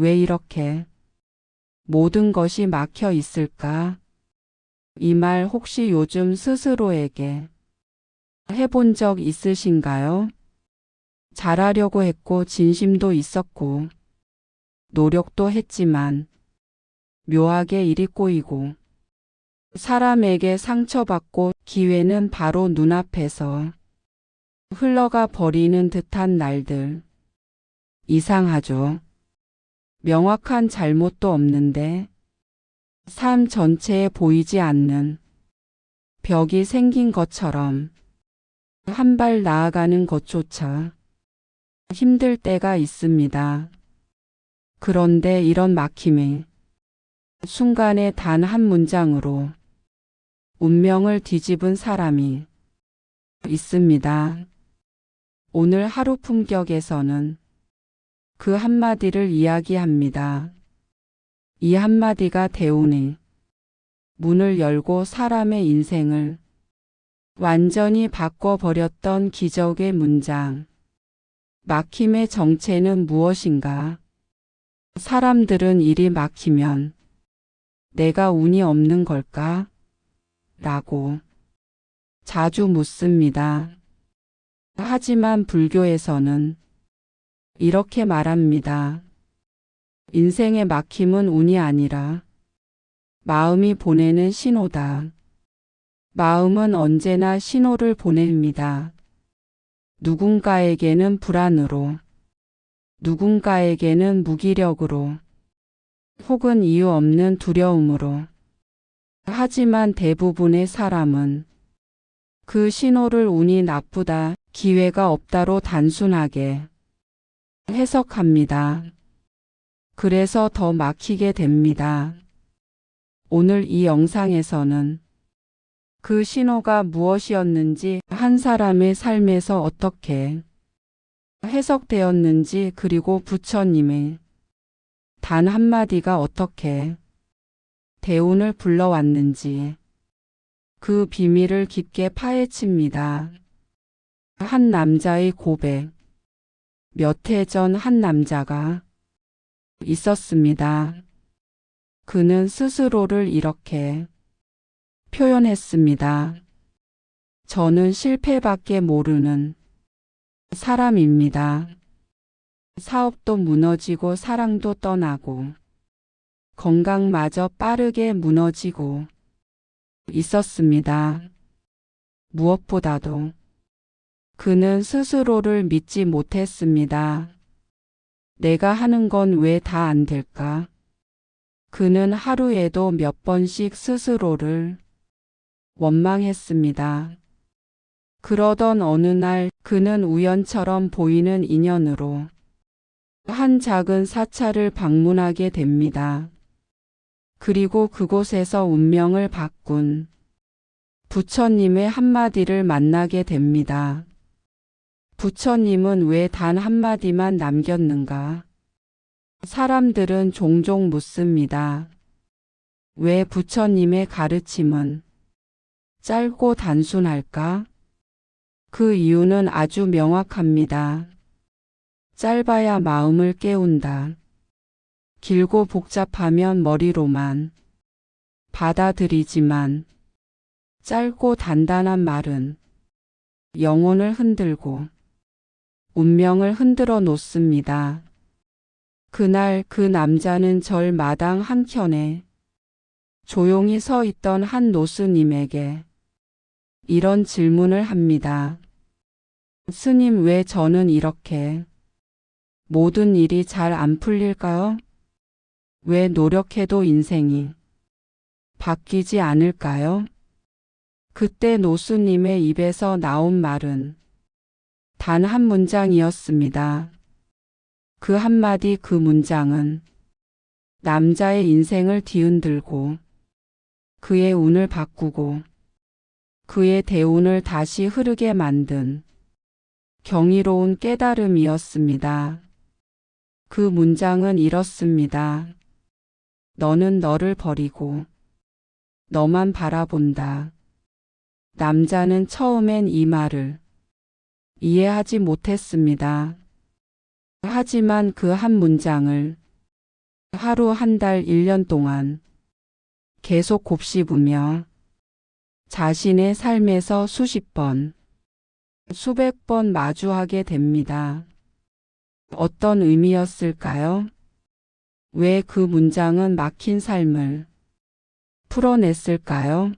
왜 이렇게 모든 것이 막혀 있을까? 이 말 혹시 요즘 스스로에게 해본 적 있으신가요? 잘하려고 했고 진심도 있었고 노력도 했지만 묘하게 일이 꼬이고 사람에게 상처받고 기회는 바로 눈앞에서 흘러가 버리는 듯한 날들. 이상하죠. 명확한 잘못도 없는데 삶 전체에 보이지 않는 벽이 생긴 것처럼 한 발 나아가는 것조차 힘들 때가 있습니다. 그런데 이런 막힘이 순간에 단 한 문장으로 운명을 뒤집은 사람이 있습니다. 오늘 하루 품격에서는 그 한마디를 이야기합니다. 이 한마디가 대운의 문을 열고 사람의 인생을 완전히 바꿔버렸던 기적의 문장. 막힘의 정체는 무엇인가? 사람들은 일이 막히면 내가 운이 없는 걸까? 라고 자주 묻습니다. 하지만 불교에서는 이렇게 말합니다. 인생의 막힘은 운이 아니라 마음이 보내는 신호다. 마음은 언제나 신호를 보냅니다. 누군가에게는 불안으로, 누군가에게는 무기력으로, 혹은 이유 없는 두려움으로. 하지만 대부분의 사람은 그 신호를 운이 나쁘다, 기회가 없다로 단순하게 해석합니다. 그래서 더 막히게 됩니다. 오늘 이 영상에서는 그 신호가 무엇이었는지, 한 사람의 삶에서 어떻게 해석되었는지, 그리고 부처님의 단 한마디가 어떻게 대운을 불러왔는지 그 비밀을 깊게 파헤칩니다. 한 남자의 고백. 몇 해 전 한 남자가 있었습니다. 그는 스스로를 이렇게 표현했습니다. 저는 실패밖에 모르는 사람입니다. 사업도 무너지고 사랑도 떠나고 건강마저 빠르게 무너지고 있었습니다. 무엇보다도 그는 스스로를 믿지 못했습니다. 내가 하는 건 왜 다 안 될까? 그는 하루에도 몇 번씩 스스로를 원망했습니다. 그러던 어느 날 그는 우연처럼 보이는 인연으로 한 작은 사찰을 방문하게 됩니다. 그리고 그곳에서 운명을 바꾼 부처님의 한마디를 만나게 됩니다. 부처님은 왜 단 한마디만 남겼는가? 사람들은 종종 묻습니다. 왜 부처님의 가르침은 짧고 단순할까? 그 이유는 아주 명확합니다. 짧아야 마음을 깨운다. 길고 복잡하면 머리로만 받아들이지만 짧고 단단한 말은 영혼을 흔들고 운명을 흔들어 놓습니다. 그날 그 남자는 절 마당 한켠에 조용히 서 있던 한 노스님에게 이런 질문을 합니다. 스님, 왜 저는 이렇게 모든 일이 잘 안 풀릴까요? 왜 노력해도 인생이 바뀌지 않을까요? 그때 노스님의 입에서 나온 말은 단 한 문장이었습니다. 그 한마디, 그 문장은 남자의 인생을 뒤흔들고 그의 운을 바꾸고 그의 대운을 다시 흐르게 만든 경이로운 깨달음이었습니다. 그 문장은 이렇습니다. 너는 너를 버리고 너만 바라본다. 남자는 처음엔 이 말을 이해하지 못했습니다. 하지만 그 한 문장을 하루, 한 달, 1년 동안 계속 곱씹으며 자신의 삶에서 수십 번, 수백 번 마주하게 됩니다. 어떤 의미였을까요? 왜 그 문장은 막힌 삶을 풀어냈을까요?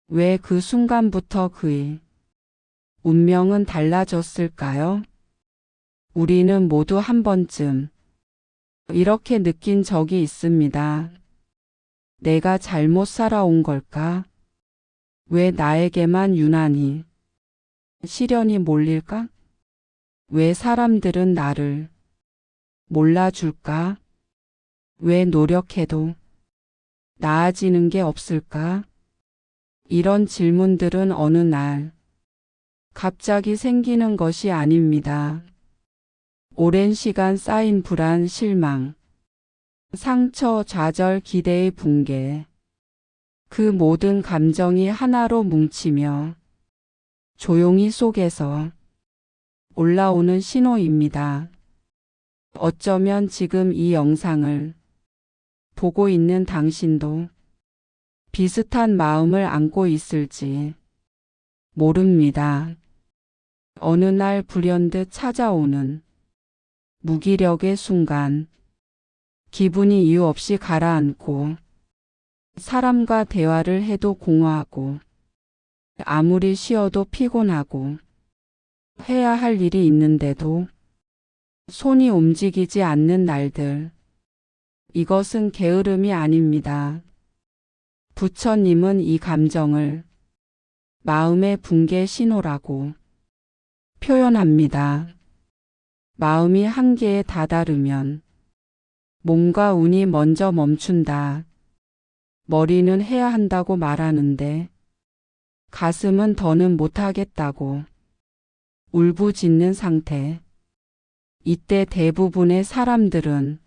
왜 그 순간부터 그의 운명은 달라졌을까요? 우리는 모두 한 번쯤 이렇게 느낀 적이 있습니다. 내가 잘못 살아온 걸까? 왜 나에게만 유난히 시련이 몰릴까? 왜 사람들은 나를 몰라줄까? 왜 노력해도 나아지는 게 없을까? 이런 질문들은 어느 날 갑자기 생기는 것이 아닙니다. 오랜 시간 쌓인 불안, 실망, 상처, 좌절, 기대의 붕괴, 그 모든 감정이 하나로 뭉치며 조용히 속에서 올라오는 신호입니다. 어쩌면 지금 이 영상을 보고 있는 당신도 비슷한 마음을 안고 있을지 모릅니다. 어느 날 불현듯 찾아오는 무기력의 순간, 기분이 이유 없이 가라앉고 사람과 대화를 해도 공허하고 아무리 쉬어도 피곤하고 해야 할 일이 있는데도 손이 움직이지 않는 날들. 이것은 게으름이 아닙니다. 부처님은 이 감정을 마음의 붕괴 신호라고 표현합니다. 마음이 한계에 다다르면 몸과 운이 먼저 멈춘다. 머리는 해야 한다고 말하는데 가슴은 더는 못하겠다고 울부짖는 상태. 이때 대부분의 사람들은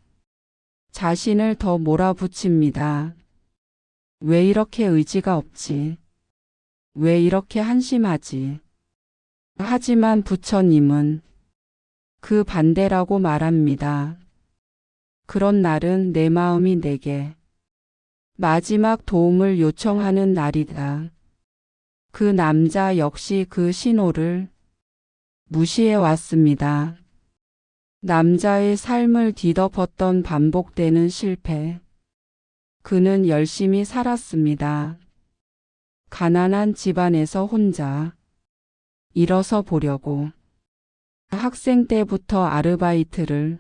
자신을 더 몰아붙입니다. 왜 이렇게 의지가 없지? 왜 이렇게 한심하지? 하지만 부처님은 그 반대라고 말합니다. 그런 날은 내 마음이 내게 마지막 도움을 요청하는 날이다. 그 남자 역시 그 신호를 무시해 왔습니다. 남자의 삶을 뒤덮었던 반복되는 실패. 그는 열심히 살았습니다. 가난한 집안에서 혼자 일어서 보려고 학생 때부터 아르바이트를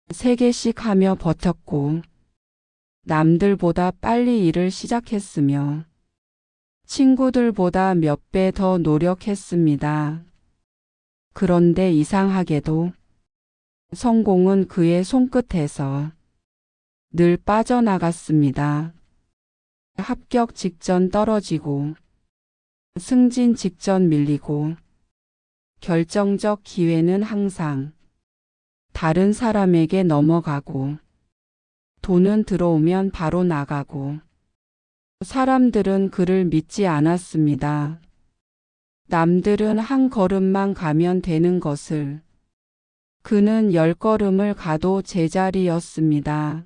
3개씩 하며 버텼고 남들보다 빨리 일을 시작했으며 친구들보다 몇 배 더 노력했습니다. 그런데 이상하게도 성공은 그의 손끝에서 늘 빠져나갔습니다. 합격 직전 떨어지고 승진 직전 밀리고 결정적 기회는 항상 다른 사람에게 넘어가고 돈은 들어오면 바로 나가고 사람들은 그를 믿지 않았습니다. 남들은 한 걸음만 가면 되는 것을 그는 10걸음을 가도 제자리였습니다.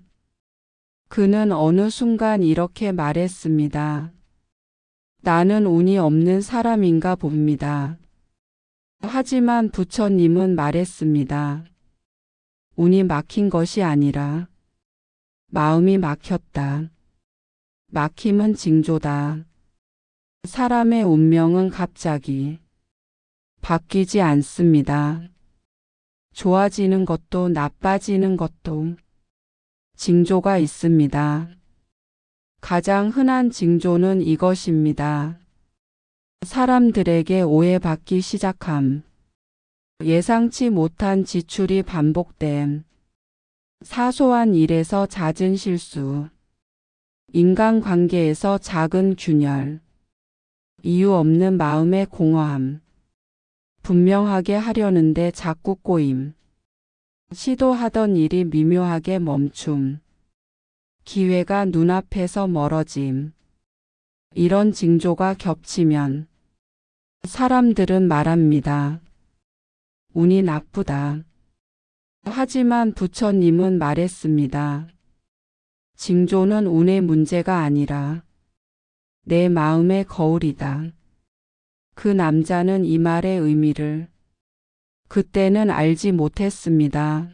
그는 어느 순간 이렇게 말했습니다. 나는 운이 없는 사람인가 봅니다. 하지만 부처님은 말했습니다. 운이 막힌 것이 아니라 마음이 막혔다. 막힘은 징조다. 사람의 운명은 갑자기 바뀌지 않습니다. 좋아지는 것도 나빠지는 것도 징조가 있습니다. 가장 흔한 징조는 이것입니다. 사람들에게 오해받기 시작함. 예상치 못한 지출이 반복됨. 사소한 일에서 잦은 실수. 인간관계에서 작은 균열. 이유 없는 마음의 공허함. 분명하게 하려는데 자꾸 꼬임. 시도하던 일이 미묘하게 멈춤. 기회가 눈앞에서 멀어짐. 이런 징조가 겹치면 사람들은 말합니다. 운이 나쁘다. 하지만 부처님은 말했습니다. 징조는 운의 문제가 아니라 내 마음의 거울이다. 그 남자는 이 말의 의미를 그때는 알지 못했습니다.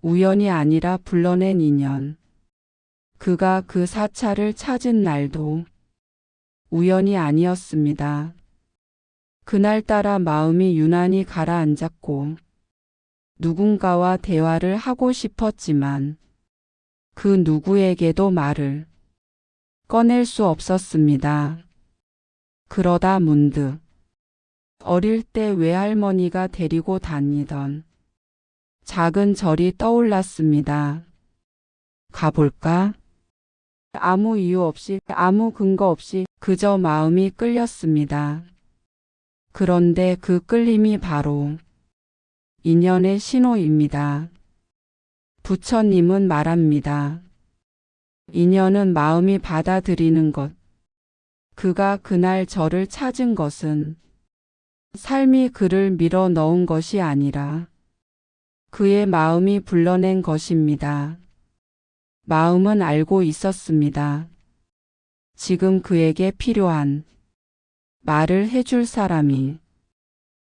우연이 아니라 불러낸 인연. 그가 그 사찰을 찾은 날도 우연이 아니었습니다. 그날따라 마음이 유난히 가라앉았고 누군가와 대화를 하고 싶었지만 그 누구에게도 말을 꺼낼 수 없었습니다. 그러다 문득 어릴 때 외할머니가 데리고 다니던 작은 절이 떠올랐습니다. 가볼까? 아무 이유 없이, 아무 근거 없이 그저 마음이 끌렸습니다. 그런데 그 끌림이 바로 인연의 신호입니다. 부처님은 말합니다. 인연은 마음이 받아들이는 것. 그가 그날 저를 찾은 것은 삶이 그를 밀어 넣은 것이 아니라 그의 마음이 불러낸 것입니다. 마음은 알고 있었습니다. 지금 그에게 필요한 말을 해줄 사람이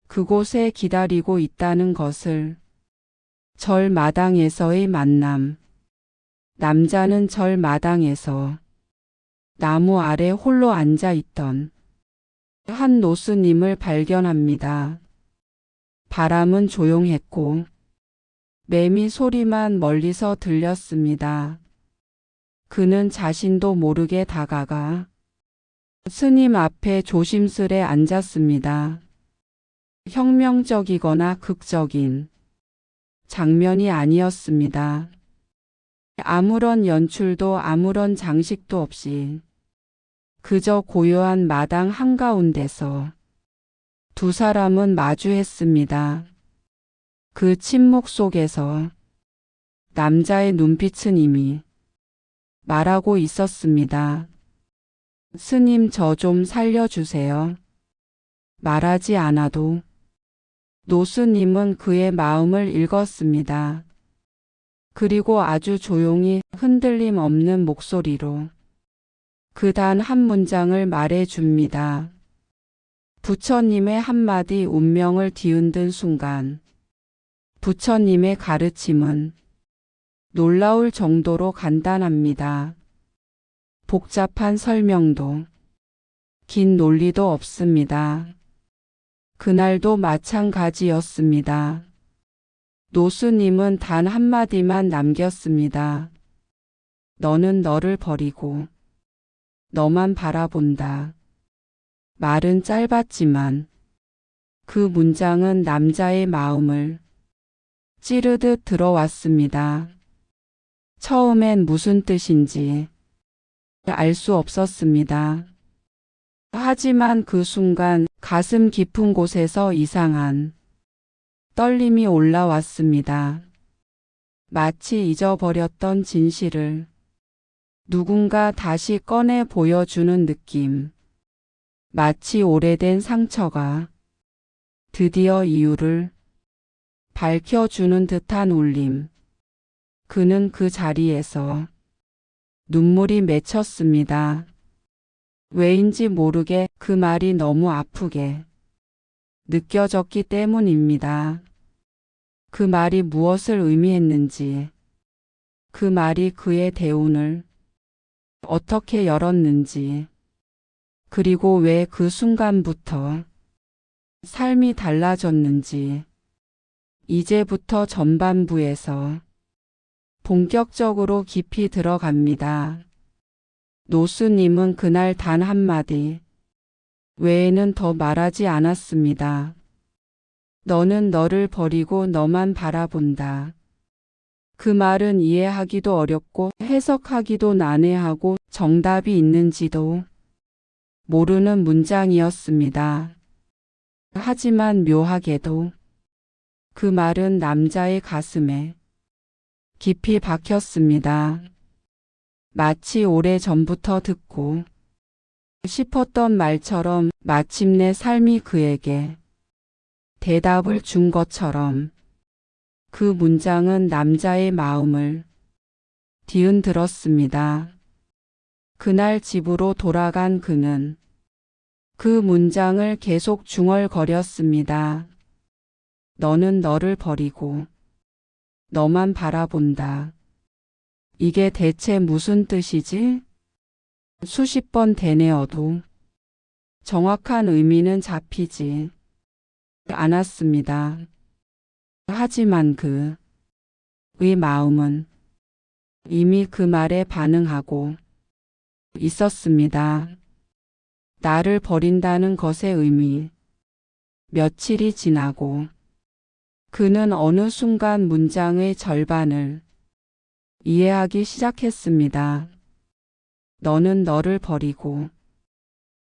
그곳에 기다리고 있다는 것을. 절 마당에서의 만남. 남자는 절 마당에서 나무 아래 홀로 앉아 있던 한 노스님을 발견합니다. 바람은 조용했고 매미 소리만 멀리서 들렸습니다. 그는 자신도 모르게 다가가 스님 앞에 조심스레 앉았습니다. 혁명적이거나 극적인 장면이 아니었습니다. 아무런 연출도 아무런 장식도 없이 그저 고요한 마당 한가운데서 두 사람은 마주했습니다. 그 침묵 속에서 남자의 눈빛은 이미 말하고 있었습니다. 스님, 저 좀 살려주세요. 말하지 않아도 노스님은 그의 마음을 읽었습니다. 그리고 아주 조용히 흔들림 없는 목소리로 그 단 한 문장을 말해줍니다. 부처님의 한마디 운명을 뒤흔든 순간 부처님의 가르침은 놀라울 정도로 간단합니다. 복잡한 설명도 긴 논리도 없습니다. 그날도 마찬가지였습니다. 노스님은 단 한마디만 남겼습니다. 너는 너를 버리고 너만 바라본다. 말은 짧았지만 그 문장은 남자의 마음을 찌르듯 들어왔습니다. 처음엔 무슨 뜻인지 알 수 없었습니다. 하지만 그 순간 가슴 깊은 곳에서 이상한 떨림이 올라왔습니다. 마치 잊어버렸던 진실을 누군가 다시 꺼내 보여주는 느낌. 마치 오래된 상처가 드디어 이유를 밝혀주는 듯한 울림. 그는 그 자리에서 눈물이 맺혔습니다. 왜인지 모르게 그 말이 너무 아프게 느껴졌기 때문입니다. 그 말이 무엇을 의미했는지, 그 말이 그의 대운을 어떻게 열었는지, 그리고 왜 그 순간부터 삶이 달라졌는지, 이제부터 전반부에서 본격적으로 깊이 들어갑니다. 노스님은 그날 단 한마디 외에는 더 말하지 않았습니다. 너는 너를 버리고 너만 바라본다. 그 말은 이해하기도 어렵고 해석하기도 난해하고 정답이 있는지도 모르는 문장이었습니다. 하지만 묘하게도 그 말은 남자의 가슴에 깊이 박혔습니다. 마치 오래전부터 듣고 싶었던 말처럼 마침내 삶이 그에게 대답을 준 것처럼. 그 문장은 남자의 마음을 뒤흔들었습니다. 그날 집으로 돌아간 그는 그 문장을 계속 중얼거렸습니다. 너는 너를 버리고 너만 바라본다. 이게 대체 무슨 뜻이지? 수십 번 되뇌어도 정확한 의미는 잡히지 않았습니다. 하지만 그의 마음은 이미 그 말에 반응하고 있었습니다. 나를 버린다는 것의 의미. 며칠이 지나고 그는 어느 순간 문장의 절반을 이해하기 시작했습니다. 너는 너를 버리고.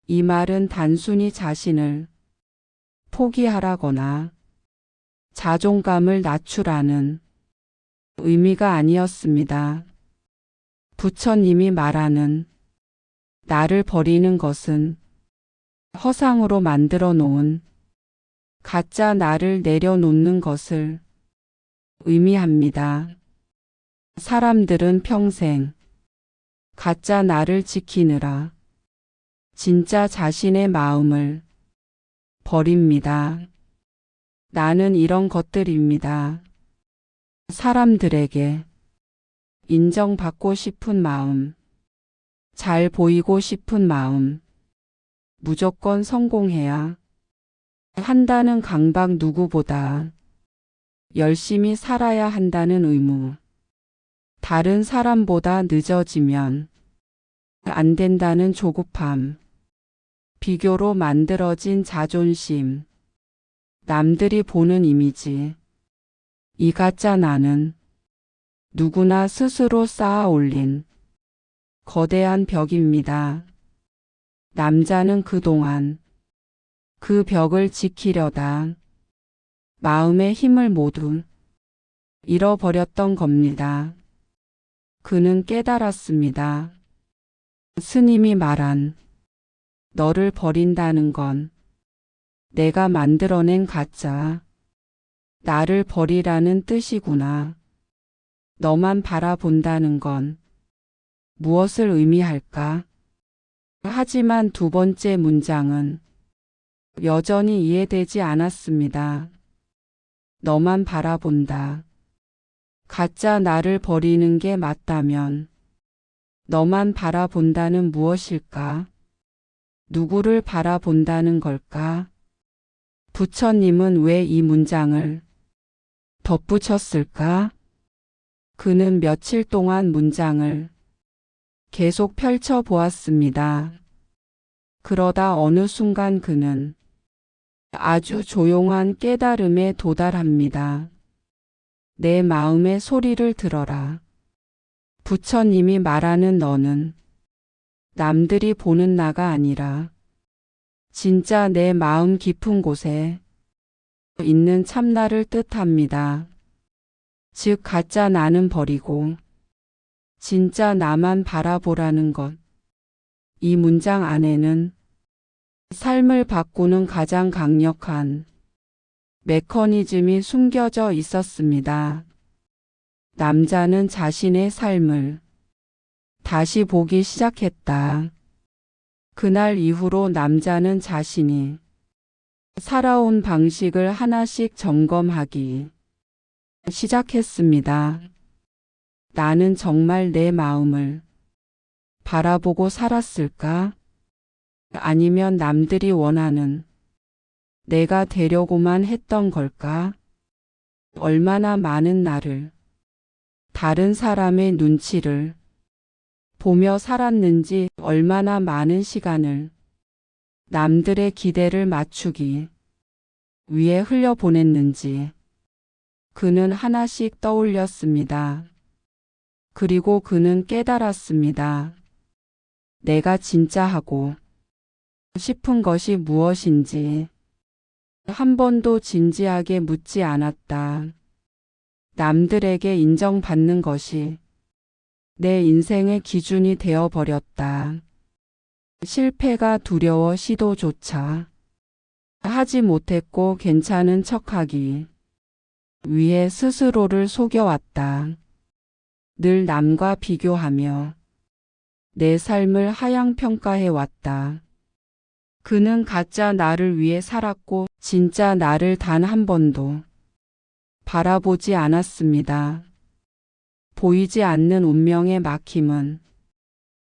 이 말은 단순히 자신을 포기하라거나 자존감을 낮추라는 의미가 아니었습니다. 부처님이 말하는 나를 버리는 것은 허상으로 만들어 놓은 가짜 나를 내려놓는 것을 의미합니다. 사람들은 평생 가짜 나를 지키느라 진짜 자신의 마음을 버립니다. 나는 이런 것들입니다. 사람들에게 인정받고 싶은 마음, 잘 보이고 싶은 마음, 무조건 성공해야 한다는 강박, 누구보다 열심히 살아야 한다는 의무, 다른 사람보다 늦어지면 안 된다는 조급함, 비교로 만들어진 자존심, 남들이 보는 이미지, 이 가짜 나는 누구나 스스로 쌓아 올린 거대한 벽입니다. 남자는 그동안 그 벽을 지키려다 마음의 힘을 모두 잃어버렸던 겁니다. 그는 깨달았습니다. 스님이 말한 너를 버린다는 건 내가 만들어낸 가짜 나를 버리라는 뜻이구나. 너만 바라본다는 건 무엇을 의미할까? 하지만 두 번째 문장은 여전히 이해되지 않았습니다. 너만 바라본다. 가짜 나를 버리는 게 맞다면 너만 바라본다는 무엇일까? 누구를 바라본다는 걸까? 부처님은 왜 이 문장을 덧붙였을까? 그는 며칠 동안 문장을 계속 펼쳐 보았습니다. 그러다 어느 순간 그는 아주 조용한 깨달음에 도달합니다. 내 마음의 소리를 들어라. 부처님이 말하는 너는 남들이 보는 나가 아니라 진짜 내 마음 깊은 곳에 있는 참나를 뜻합니다. 즉 가짜 나는 버리고 진짜 나만 바라보라는 것. 이 문장 안에는 삶을 바꾸는 가장 강력한 메커니즘이 숨겨져 있었습니다. 남자는 자신의 삶을 다시 보기 시작했다. 그날 이후로 남자는 자신이 살아온 방식을 하나씩 점검하기 시작했습니다. 나는 정말 내 마음을 바라보고 살았을까? 아니면 남들이 원하는 내가 되려고만 했던 걸까? 얼마나 많은 나를, 다른 사람의 눈치를 보며 살았는지, 얼마나 많은 시간을 남들의 기대를 맞추기 위해 흘려보냈는지 그는 하나씩 떠올렸습니다. 그리고 그는 깨달았습니다. 내가 진짜 하고 싶은 것이 무엇인지 한 번도 진지하게 묻지 않았다. 남들에게 인정받는 것이 내 인생의 기준이 되어버렸다. 실패가 두려워 시도조차 하지 못했고 괜찮은 척하기 위해 스스로를 속여왔다. 늘 남과 비교하며 내 삶을 하향평가해왔다. 그는 가짜 나를 위해 살았고 진짜 나를 단 한 번도 바라보지 않았습니다. 보이지 않는 운명의 막힘은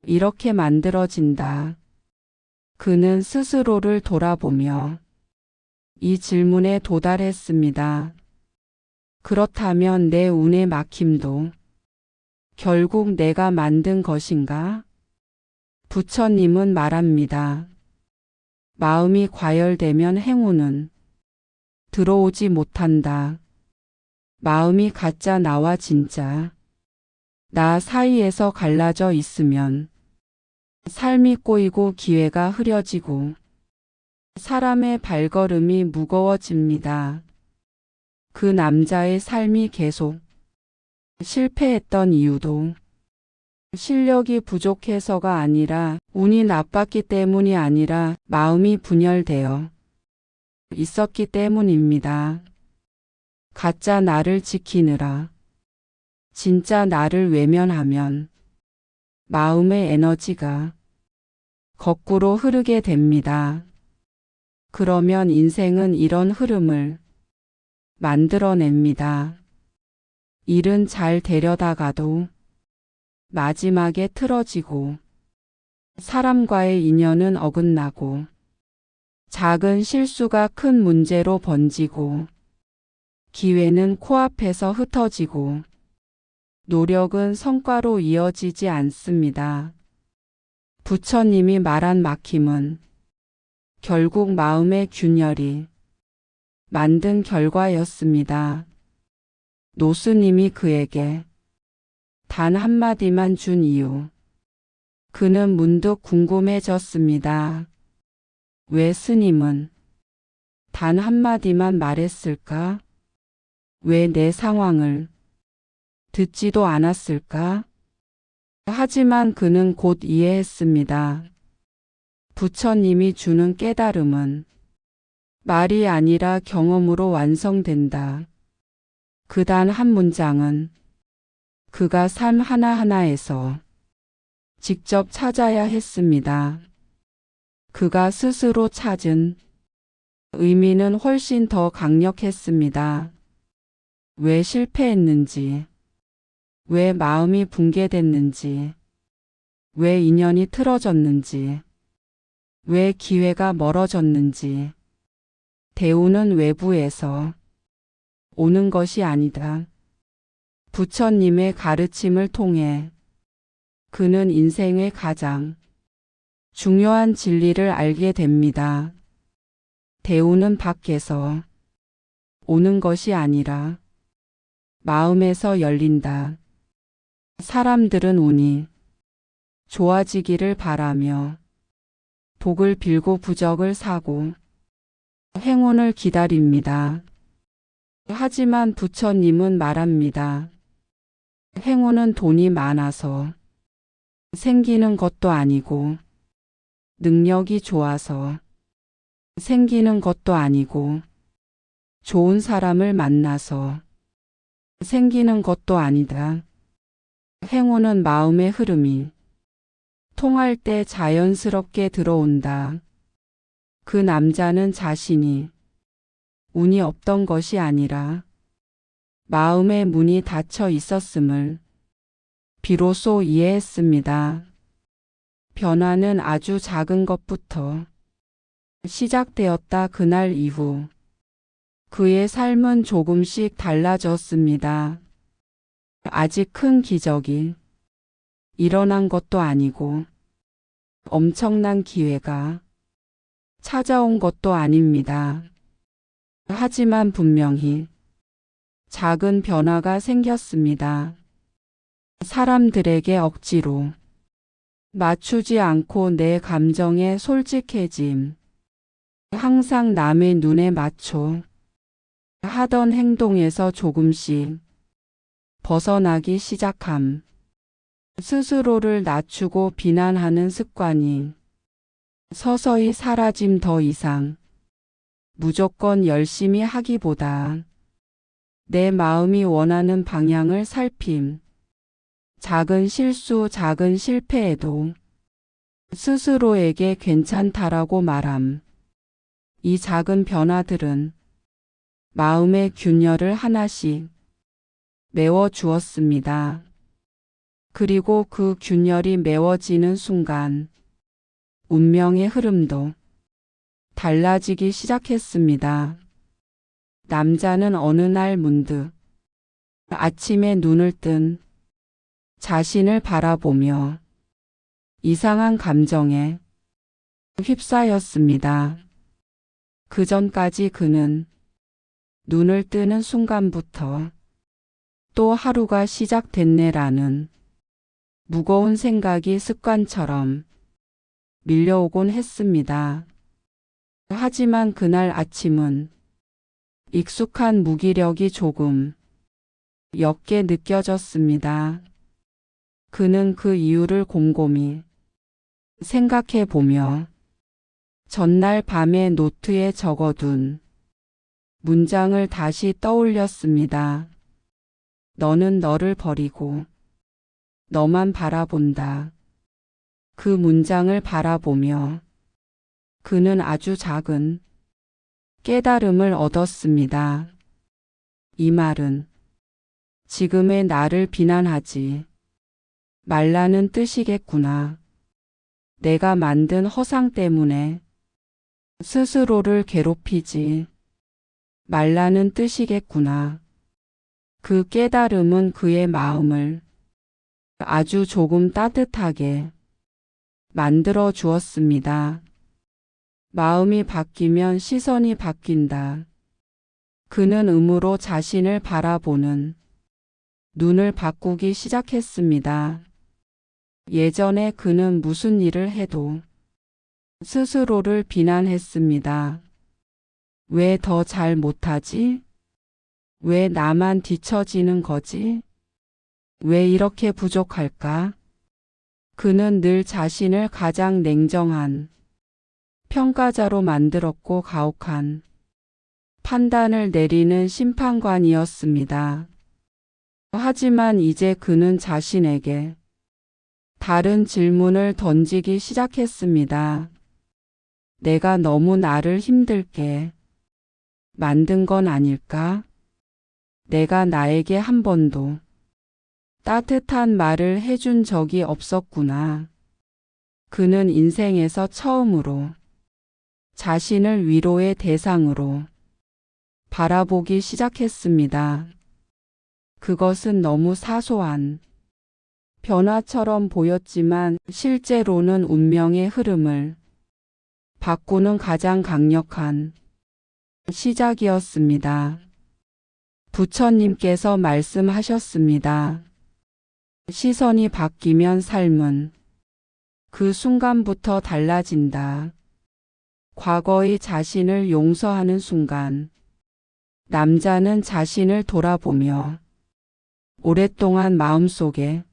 이렇게 만들어진다. 그는 스스로를 돌아보며 이 질문에 도달했습니다. 그렇다면 내 운의 막힘도 결국 내가 만든 것인가? 부처님은 말합니다. 마음이 과열되면 행운은 들어오지 못한다. 마음이 가짜 나와 진짜 나 사이에서 갈라져 있으면 삶이 꼬이고 기회가 흐려지고 사람의 발걸음이 무거워집니다. 그 남자의 삶이 계속 실패했던 이유도 실력이 부족해서가 아니라 운이 나빴기 때문이 아니라 마음이 분열되어 있었기 때문입니다. 가짜 나를 지키느라 진짜 나를 외면하면 마음의 에너지가 거꾸로 흐르게 됩니다. 그러면 인생은 이런 흐름을 만들어냅니다. 일은 잘 되려다가도 마지막에 틀어지고 사람과의 인연은 어긋나고 작은 실수가 큰 문제로 번지고 기회는 코앞에서 흩어지고 노력은 성과로 이어지지 않습니다. 부처님이 말한 막힘은 결국 마음의 균열이 만든 결과였습니다. 노스님이 그에게 단 한마디만 준 이유. 그는 문득 궁금해졌습니다. 왜 스님은 단 한마디만 말했을까? 왜 내 상황을 듣지도 않았을까? 하지만 그는 곧 이해했습니다. 부처님이 주는 깨달음은 말이 아니라 경험으로 완성된다. 그 단 한 문장은 그가 삶 하나하나에서 직접 찾아야 했습니다. 그가 스스로 찾은 의미는 훨씬 더 강력했습니다. 왜 실패했는지, 왜 마음이 붕괴됐는지, 왜 인연이 틀어졌는지, 왜 기회가 멀어졌는지. 대우는 외부에서 오는 것이 아니다. 부처님의 가르침을 통해 그는 인생의 가장 중요한 진리를 알게 됩니다. 대우는 밖에서 오는 것이 아니라 마음에서 열린다. 사람들은 운이 좋아지기를 바라며 복을 빌고 부적을 사고 행운을 기다립니다. 하지만 부처님은 말합니다. 행운은 돈이 많아서 생기는 것도 아니고 능력이 좋아서 생기는 것도 아니고 좋은 사람을 만나서 생기는 것도 아니다. 행운은 마음의 흐름이 통할 때 자연스럽게 들어온다. 그 남자는 자신이 운이 없던 것이 아니라 마음의 문이 닫혀 있었음을 비로소 이해했습니다. 변화는 아주 작은 것부터 시작되었다. 그날 이후 그의 삶은 조금씩 달라졌습니다. 아직 큰 기적이 일어난 것도 아니고 엄청난 기회가 찾아온 것도 아닙니다. 하지만 분명히 작은 변화가 생겼습니다. 사람들에게 억지로 맞추지 않고 내 감정에 솔직해짐. 항상 남의 눈에 맞춰 하던 행동에서 조금씩 벗어나기 시작함. 스스로를 낮추고 비난하는 습관이 서서히 사라짐. 더 이상 무조건 열심히 하기보다 내 마음이 원하는 방향을 살핌. 작은 실수, 작은 실패에도 스스로에게 괜찮다라고 말함. 이 작은 변화들은 마음의 균열을 하나씩 메워 주었습니다. 그리고 그 균열이 메워지는 순간 운명의 흐름도 달라지기 시작했습니다. 남자는 어느 날 문득 아침에 눈을 뜬 자신을 바라보며 이상한 감정에 휩싸였습니다. 그 전까지 그는 눈을 뜨는 순간부터 또 하루가 시작됐네라는 무거운 생각이 습관처럼 밀려오곤 했습니다. 하지만 그날 아침은 익숙한 무기력이 조금 옅게 느껴졌습니다. 그는 그 이유를 곰곰이 생각해 보며 전날 밤에 노트에 적어둔 문장을 다시 떠올렸습니다. 너는 너를 버리고 너만 바라본다. 그 문장을 바라보며 그는 아주 작은 깨달음을 얻었습니다. 이 말은 지금의 나를 비난하지 말라는 뜻이겠구나. 내가 만든 허상 때문에 스스로를 괴롭히지 말라는 뜻이겠구나. 그 깨달음은 그의 마음을 아주 조금 따뜻하게 만들어 주었습니다. 마음이 바뀌면 시선이 바뀐다. 그는 의무로 자신을 바라보는 눈을 바꾸기 시작했습니다. 예전에 그는 무슨 일을 해도 스스로를 비난했습니다. 왜 더 잘 못하지? 왜 나만 뒤처지는 거지? 왜 이렇게 부족할까? 그는 늘 자신을 가장 냉정한 평가자로 만들었고 가혹한 판단을 내리는 심판관이었습니다. 하지만 이제 그는 자신에게 다른 질문을 던지기 시작했습니다. 내가 너무 나를 힘들게 만든 건 아닐까? 내가 나에게 한 번도 따뜻한 말을 해준 적이 없었구나. 그는 인생에서 처음으로 자신을 위로의 대상으로 바라보기 시작했습니다. 그것은 너무 사소한 변화처럼 보였지만 실제로는 운명의 흐름을 바꾸는 가장 강력한 시작이었습니다. 부처님께서 말씀하셨습니다. 시선이 바뀌면 삶은 그 순간부터 달라진다. 과거의 자신을 용서하는 순간 남자는 자신을 돌아보며 오랫동안 마음속에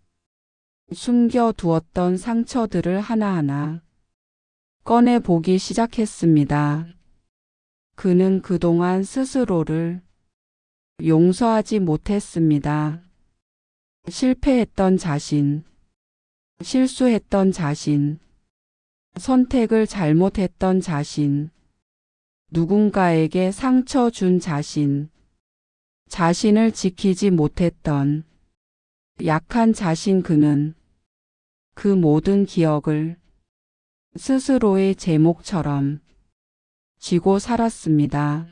숨겨두었던 상처들을 하나하나 꺼내보기 시작했습니다. 그는 그동안 스스로를 용서하지 못했습니다. 실패했던 자신, 실수했던 자신, 선택을 잘못했던 자신, 누군가에게 상처 준 자신, 자신을 지키지 못했던 약한 자신. 그는 그 모든 기억을 스스로의 제목처럼 쥐고 살았습니다.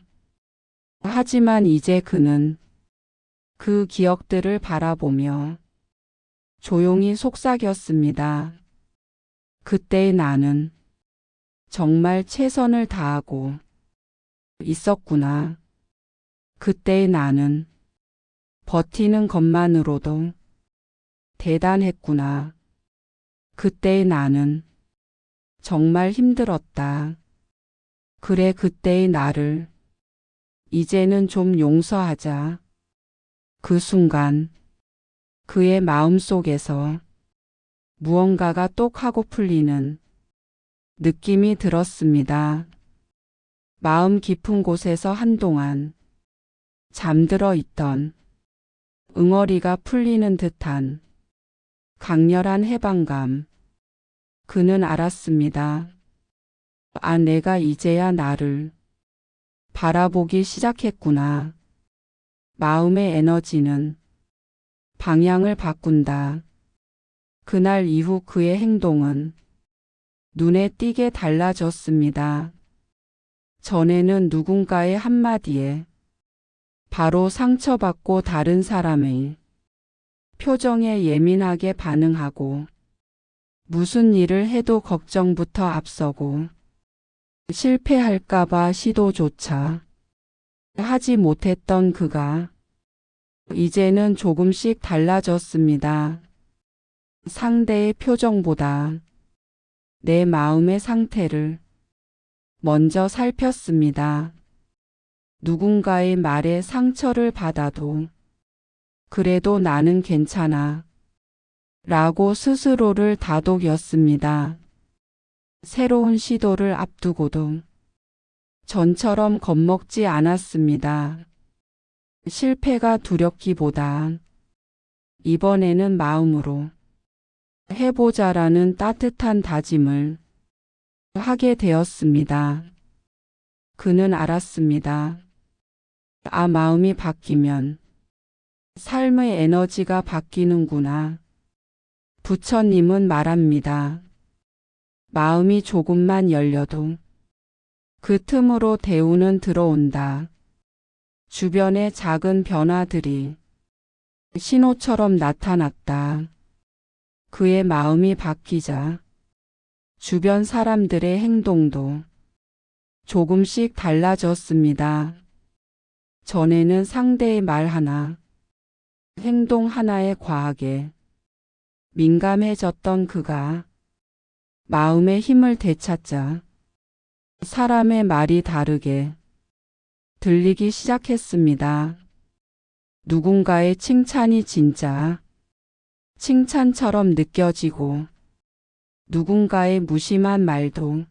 하지만 이제 그는 그 기억들을 바라보며 조용히 속삭였습니다. 그때의 나는 정말 최선을 다하고 있었구나. 그때의 나는 버티는 것만으로도 대단했구나. 그때의 나는 정말 힘들었다. 그래, 그때의 나를 이제는 좀 용서하자. 그 순간 그의 마음속에서 무언가가 똑 하고 풀리는 느낌이 들었습니다. 마음 깊은 곳에서 한동안 잠들어 있던 응어리가 풀리는 듯한 강렬한 해방감. 그는 알았습니다. 아, 내가 이제야 나를 바라보기 시작했구나. 마음의 에너지는 방향을 바꾼다. 그날 이후 그의 행동은 눈에 띄게 달라졌습니다. 전에는 누군가의 한마디에 바로 상처받고 다른 사람의 표정에 예민하게 반응하고 무슨 일을 해도 걱정부터 앞서고 실패할까봐 시도조차 하지 못했던 그가 이제는 조금씩 달라졌습니다. 상대의 표정보다 내 마음의 상태를 먼저 살폈습니다. 누군가의 말에 상처를 받아도 그래도 나는 괜찮아 라고 스스로를 다독였습니다. 새로운 시도를 앞두고도 전처럼 겁먹지 않았습니다. 실패가 두렵기보다 이번에는 마음으로 해보자라는 따뜻한 다짐을 하게 되었습니다. 그는 알았습니다. 아, 마음이 바뀌면 삶의 에너지가 바뀌는구나. 부처님은 말합니다. 마음이 조금만 열려도 그 틈으로 대우는 들어온다. 주변의 작은 변화들이 신호처럼 나타났다. 그의 마음이 바뀌자 주변 사람들의 행동도 조금씩 달라졌습니다. 전에는 상대의 말 하나, 행동 하나에 과하게 민감해졌던 그가 마음의 힘을 되찾자 사람의 말이 다르게 들리기 시작했습니다. 누군가의 칭찬이 진짜 칭찬처럼 느껴지고 누군가의 무심한 말도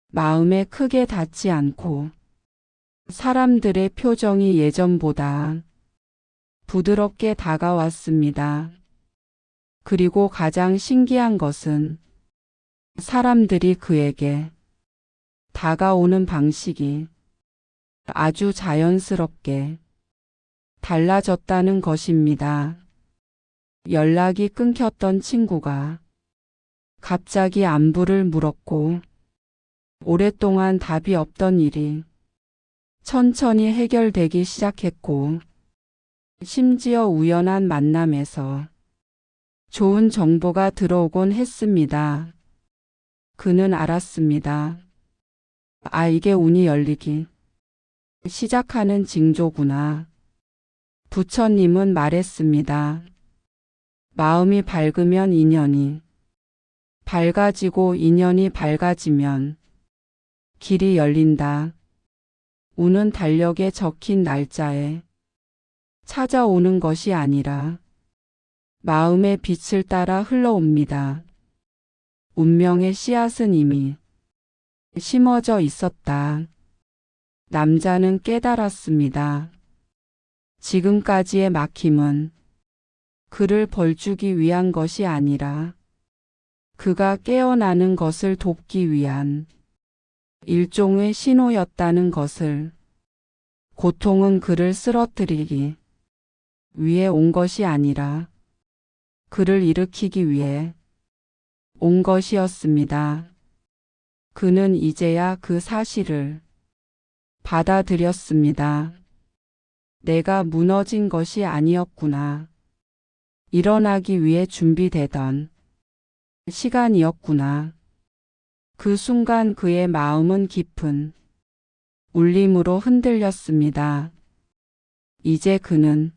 마음에 크게 닿지 않고 사람들의 표정이 예전보다 부드럽게 다가왔습니다. 그리고 가장 신기한 것은 사람들이 그에게 다가오는 방식이 아주 자연스럽게 달라졌다는 것입니다. 연락이 끊겼던 친구가 갑자기 안부를 물었고 오랫동안 답이 없던 일이 천천히 해결되기 시작했고 심지어 우연한 만남에서 좋은 정보가 들어오곤 했습니다. 그는 알았습니다. 아, 이게 운이 열리기 시작하는 징조구나. 부처님은 말했습니다. 마음이 밝으면 인연이 밝아지고 인연이 밝아지면 길이 열린다. 운은 달력에 적힌 날짜에 찾아오는 것이 아니라 마음의 빛을 따라 흘러옵니다. 운명의 씨앗은 이미 심어져 있었다. 남자는 깨달았습니다. 지금까지의 막힘은 그를 벌주기 위한 것이 아니라 그가 깨어나는 것을 돕기 위한 일종의 신호였다는 것을. 고통은 그를 쓰러뜨리기 위해 온 것이 아니라 그를 일으키기 위해 온 것이었습니다. 그는 이제야 그 사실을 받아들였습니다. 내가 무너진 것이 아니었구나. 일어나기 위해 준비되던 시간이었구나. 그 순간 그의 마음은 깊은 울림으로 흔들렸습니다. 이제 그는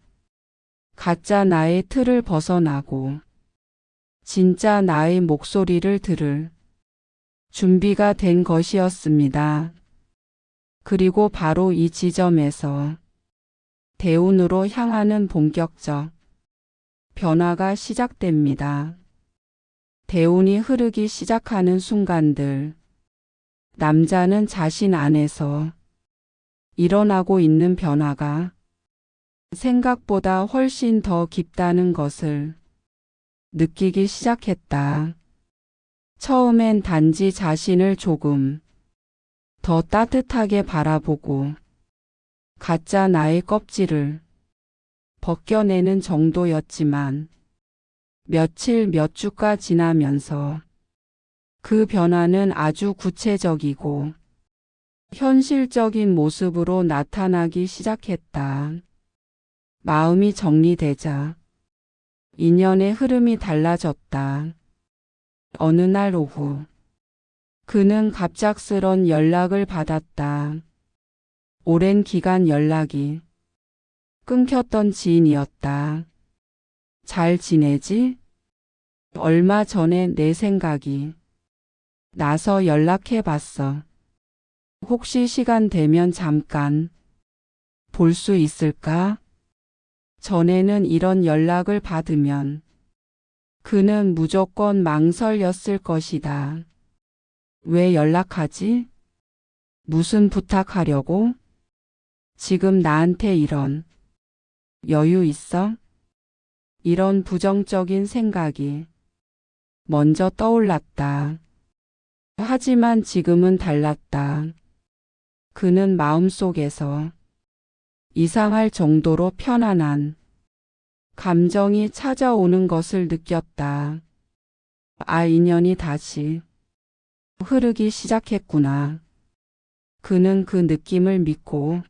가짜 나의 틀을 벗어나고 진짜 나의 목소리를 들을 준비가 된 것이었습니다. 그리고 바로 이 지점에서 대운으로 향하는 본격적 변화가 시작됩니다. 대운이 흐르기 시작하는 순간들, 남자는 자신 안에서 일어나고 있는 변화가 생각보다 훨씬 더 깊다는 것을 느끼기 시작했다. 처음엔 단지 자신을 조금 더 따뜻하게 바라보고 가짜 나의 껍질을 벗겨내는 정도였지만 며칠 몇 주가 지나면서 그 변화는 아주 구체적이고 현실적인 모습으로 나타나기 시작했다. 마음이 정리되자 인연의 흐름이 달라졌다. 어느 날 오후 그는 갑작스런 연락을 받았다. 오랜 기간 연락이 끊겼던 지인이었다. 잘 지내지? 얼마 전에 내 생각이 나서 연락해봤어. 혹시 시간 되면 잠깐 볼 수 있을까? 전에는 이런 연락을 받으면 그는 무조건 망설였을 것이다. 왜 연락하지? 무슨 부탁하려고? 지금 나한테 이런 여유 있어? 이런 부정적인 생각이 먼저 떠올랐다. 하지만 지금은 달랐다. 그는 마음속에서 이상할 정도로 편안한 감정이 찾아오는 것을 느꼈다. 인연이 다시 흐르기 시작했구나. 그는 그 느낌을 믿고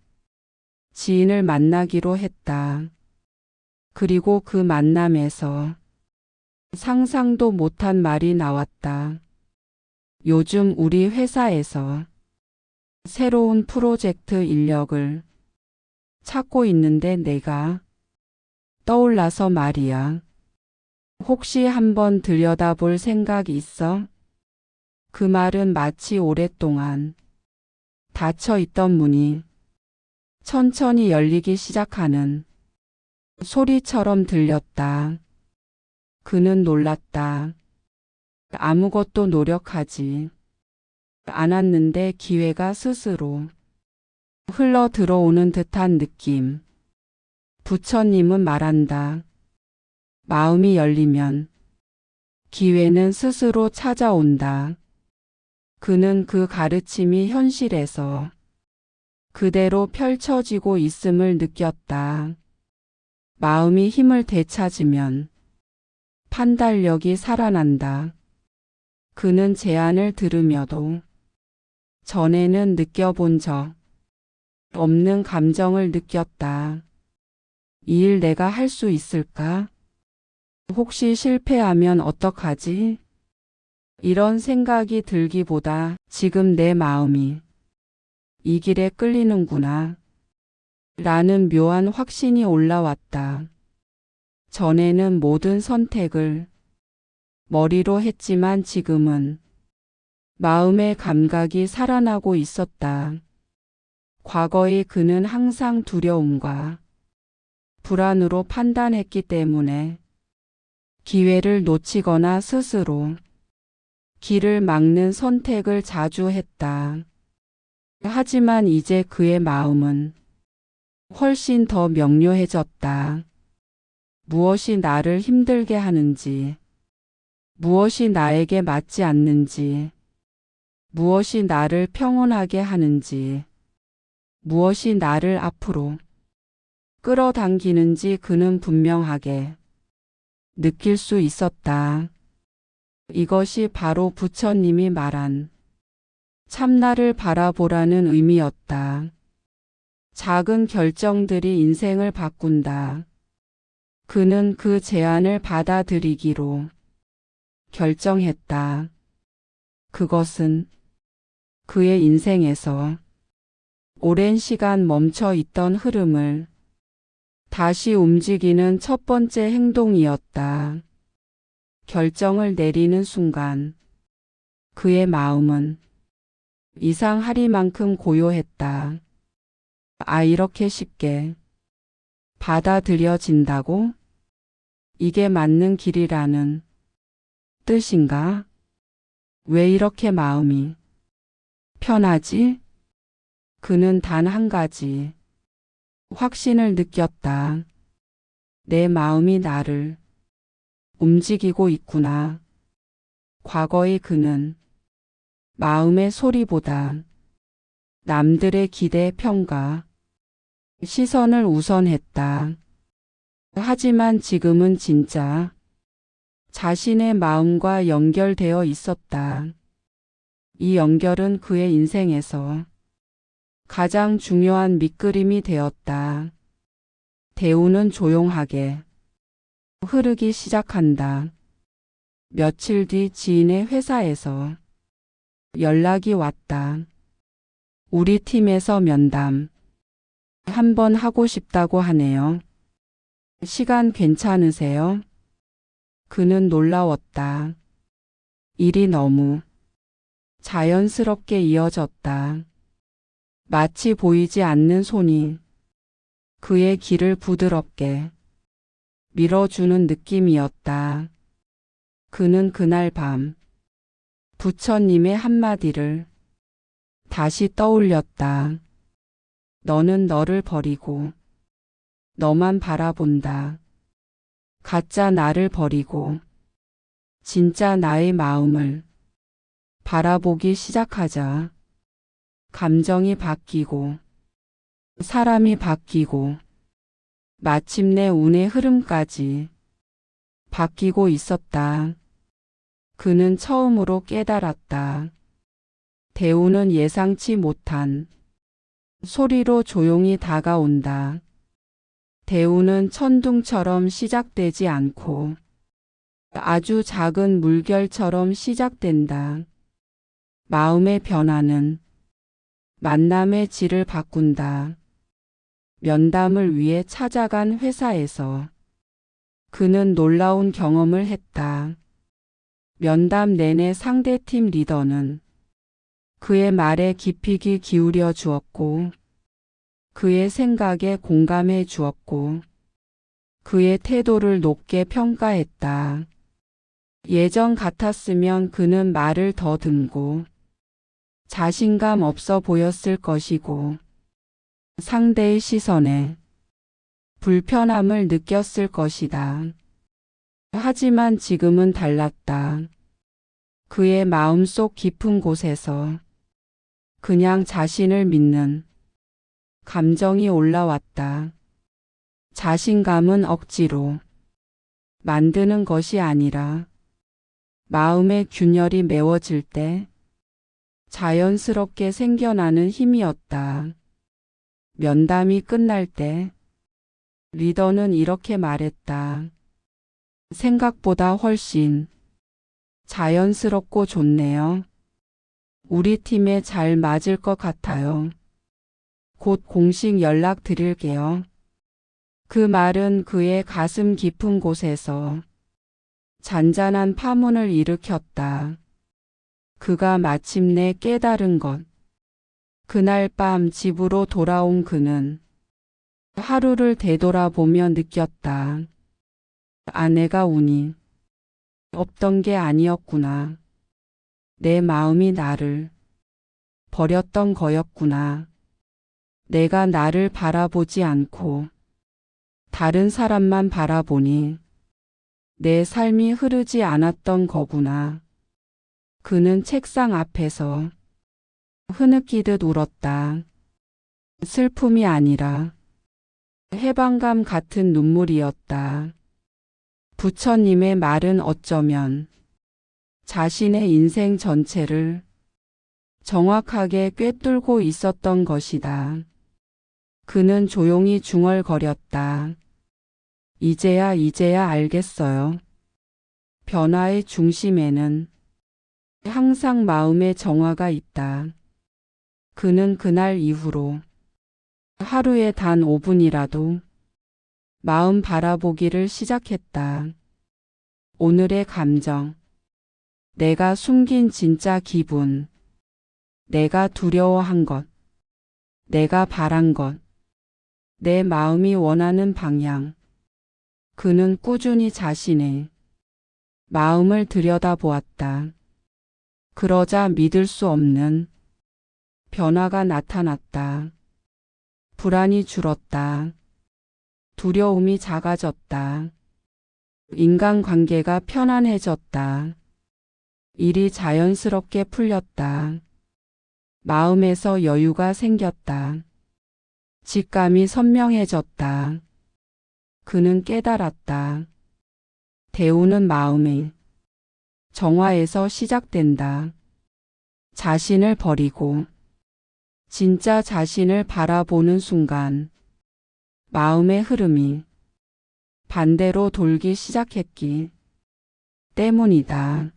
지인을 만나기로 했다. 그리고 그 만남에서 상상도 못한 말이 나왔다. 요즘 우리 회사에서 새로운 프로젝트 인력을 찾고 있는데 내가 떠올라서 말이야. 혹시 한번 들여다볼 생각 있어? 그 말은 마치 오랫동안 닫혀 있던 문이 천천히 열리기 시작하는 소리처럼 들렸다. 그는 놀랐다. 아무것도 노력하지 않았는데 기회가 스스로 흘러 들어오는 듯한 느낌. 부처님은 말한다. 마음이 열리면 기회는 스스로 찾아온다. 그는 그 가르침이 현실에서 그대로 펼쳐지고 있음을 느꼈다. 마음이 힘을 되찾으면 판단력이 살아난다. 그는 제안을 들으며도 전에는 느껴본 적 없는 감정을 느꼈다. 이 일 내가 할 수 있을까? 혹시 실패하면 어떡하지? 이런 생각이 들기보다 지금 내 마음이 이 길에 끌리는구나 라는 묘한 확신이 올라왔다. 전에는 모든 선택을 머리로 했지만 지금은 마음의 감각이 살아나고 있었다. 과거의 그는 항상 두려움과 불안으로 판단했기 때문에 기회를 놓치거나 스스로 길을 막는 선택을 자주 했다. 하지만 이제 그의 마음은 훨씬 더 명료해졌다. 무엇이 나를 힘들게 하는지, 무엇이 나에게 맞지 않는지, 무엇이 나를 평온하게 하는지, 무엇이 나를 앞으로 끌어당기는지 그는 분명하게 느낄 수 있었다. 이것이 바로 부처님이 말한 참나를 바라보라는 의미였다. 작은 결정들이 인생을 바꾼다. 그는 그 제안을 받아들이기로 결정했다. 그것은 그의 인생에서 오랜 시간 멈춰 있던 흐름을 다시 움직이는 첫 번째 행동이었다. 결정을 내리는 순간 그의 마음은 이상하리만큼 고요했다. 이렇게 쉽게 받아들여진다고? 이게 맞는 길이라는 뜻인가? 왜 이렇게 마음이 편하지? 그는 단 한 가지 확신을 느꼈다. 내 마음이 나를 움직이고 있구나. 과거의 그는 마음의 소리보다 남들의 기대, 평가, 시선을 우선했다. 하지만 지금은 진짜 자신의 마음과 연결되어 있었다. 이 연결은 그의 인생에서 가장 중요한 밑그림이 되었다. 대우는 조용하게 흐르기 시작한다. 며칠 뒤 지인의 회사에서 연락이 왔다. 우리 팀에서 면담 한번 하고 싶다고 하네요. 시간 괜찮으세요? 그는 놀라웠다. 일이 너무 자연스럽게 이어졌다. 마치 보이지 않는 손이 그의 길을 부드럽게 밀어주는 느낌이었다. 그는 그날 밤 부처님의 한마디를 다시 떠올렸다. 너는 너를 버리고 너만 바라본다. 가짜 나를 버리고 진짜 나의 마음을 바라보기 시작하자. 감정이 바뀌고 사람이 바뀌고 마침내 운의 흐름까지 바뀌고 있었다. 그는 처음으로 깨달았다. 대우는 예상치 못한 소리로 조용히 다가온다. 대우는 천둥처럼 시작되지 않고 아주 작은 물결처럼 시작된다. 마음의 변화는 만남의 질을 바꾼다. 면담을 위해 찾아간 회사에서 그는 놀라운 경험을 했다. 면담 내내 상대팀 리더는 그의 말에 깊이 귀 기울여 주었고 그의 생각에 공감해 주었고 그의 태도를 높게 평가했다. 예전 같았으면 그는 말을 더듬고 자신감 없어 보였을 것이고 상대의 시선에 불편함을 느꼈을 것이다. 하지만 지금은 달랐다. 그의 마음속 깊은 곳에서 그냥 자신을 믿는 감정이 올라왔다. 자신감은 억지로 만드는 것이 아니라 마음의 균열이 메워질 때 자연스럽게 생겨나는 힘이었다. 면담이 끝날 때 리더는 이렇게 말했다. 생각보다 훨씬 자연스럽고 좋네요. 우리 팀에 잘 맞을 것 같아요. 곧 공식 연락 드릴게요. 그 말은 그의 가슴 깊은 곳에서 잔잔한 파문을 일으켰다. 그가 마침내 깨달은 것. 그날 밤 집으로 돌아온 그는 하루를 되돌아보며 느꼈다. 아내가 운이 없던 게 아니었구나. 내 마음이 나를 버렸던 거였구나. 내가 나를 바라보지 않고 다른 사람만 바라보니 내 삶이 흐르지 않았던 거구나. 그는 책상 앞에서 흐느끼듯 울었다. 슬픔이 아니라 해방감 같은 눈물이었다. 부처님의 말은 어쩌면 자신의 인생 전체를 정확하게 꿰뚫고 있었던 것이다. 그는 조용히 중얼거렸다. 이제야 알겠어요. 변화의 중심에는 항상 마음의 정화가 있다. 그는 그날 이후로 하루에 단 5분이라도 마음 바라보기를 시작했다. 오늘의 감정, 내가 숨긴 진짜 기분, 내가 두려워한 것, 내가 바란 것, 내 마음이 원하는 방향. 그는 꾸준히 자신의 마음을 들여다보았다. 그러자 믿을 수 없는 변화가 나타났다. 불안이 줄었다. 두려움이 작아졌다. 인간관계가 편안해졌다. 일이 자연스럽게 풀렸다. 마음에서 여유가 생겼다. 직감이 선명해졌다. 그는 깨달았다. 대우는 마음의 정화에서 시작된다. 자신을 버리고 진짜 자신을 바라보는 순간 마음의 흐름이 반대로 돌기 시작했기 때문이다.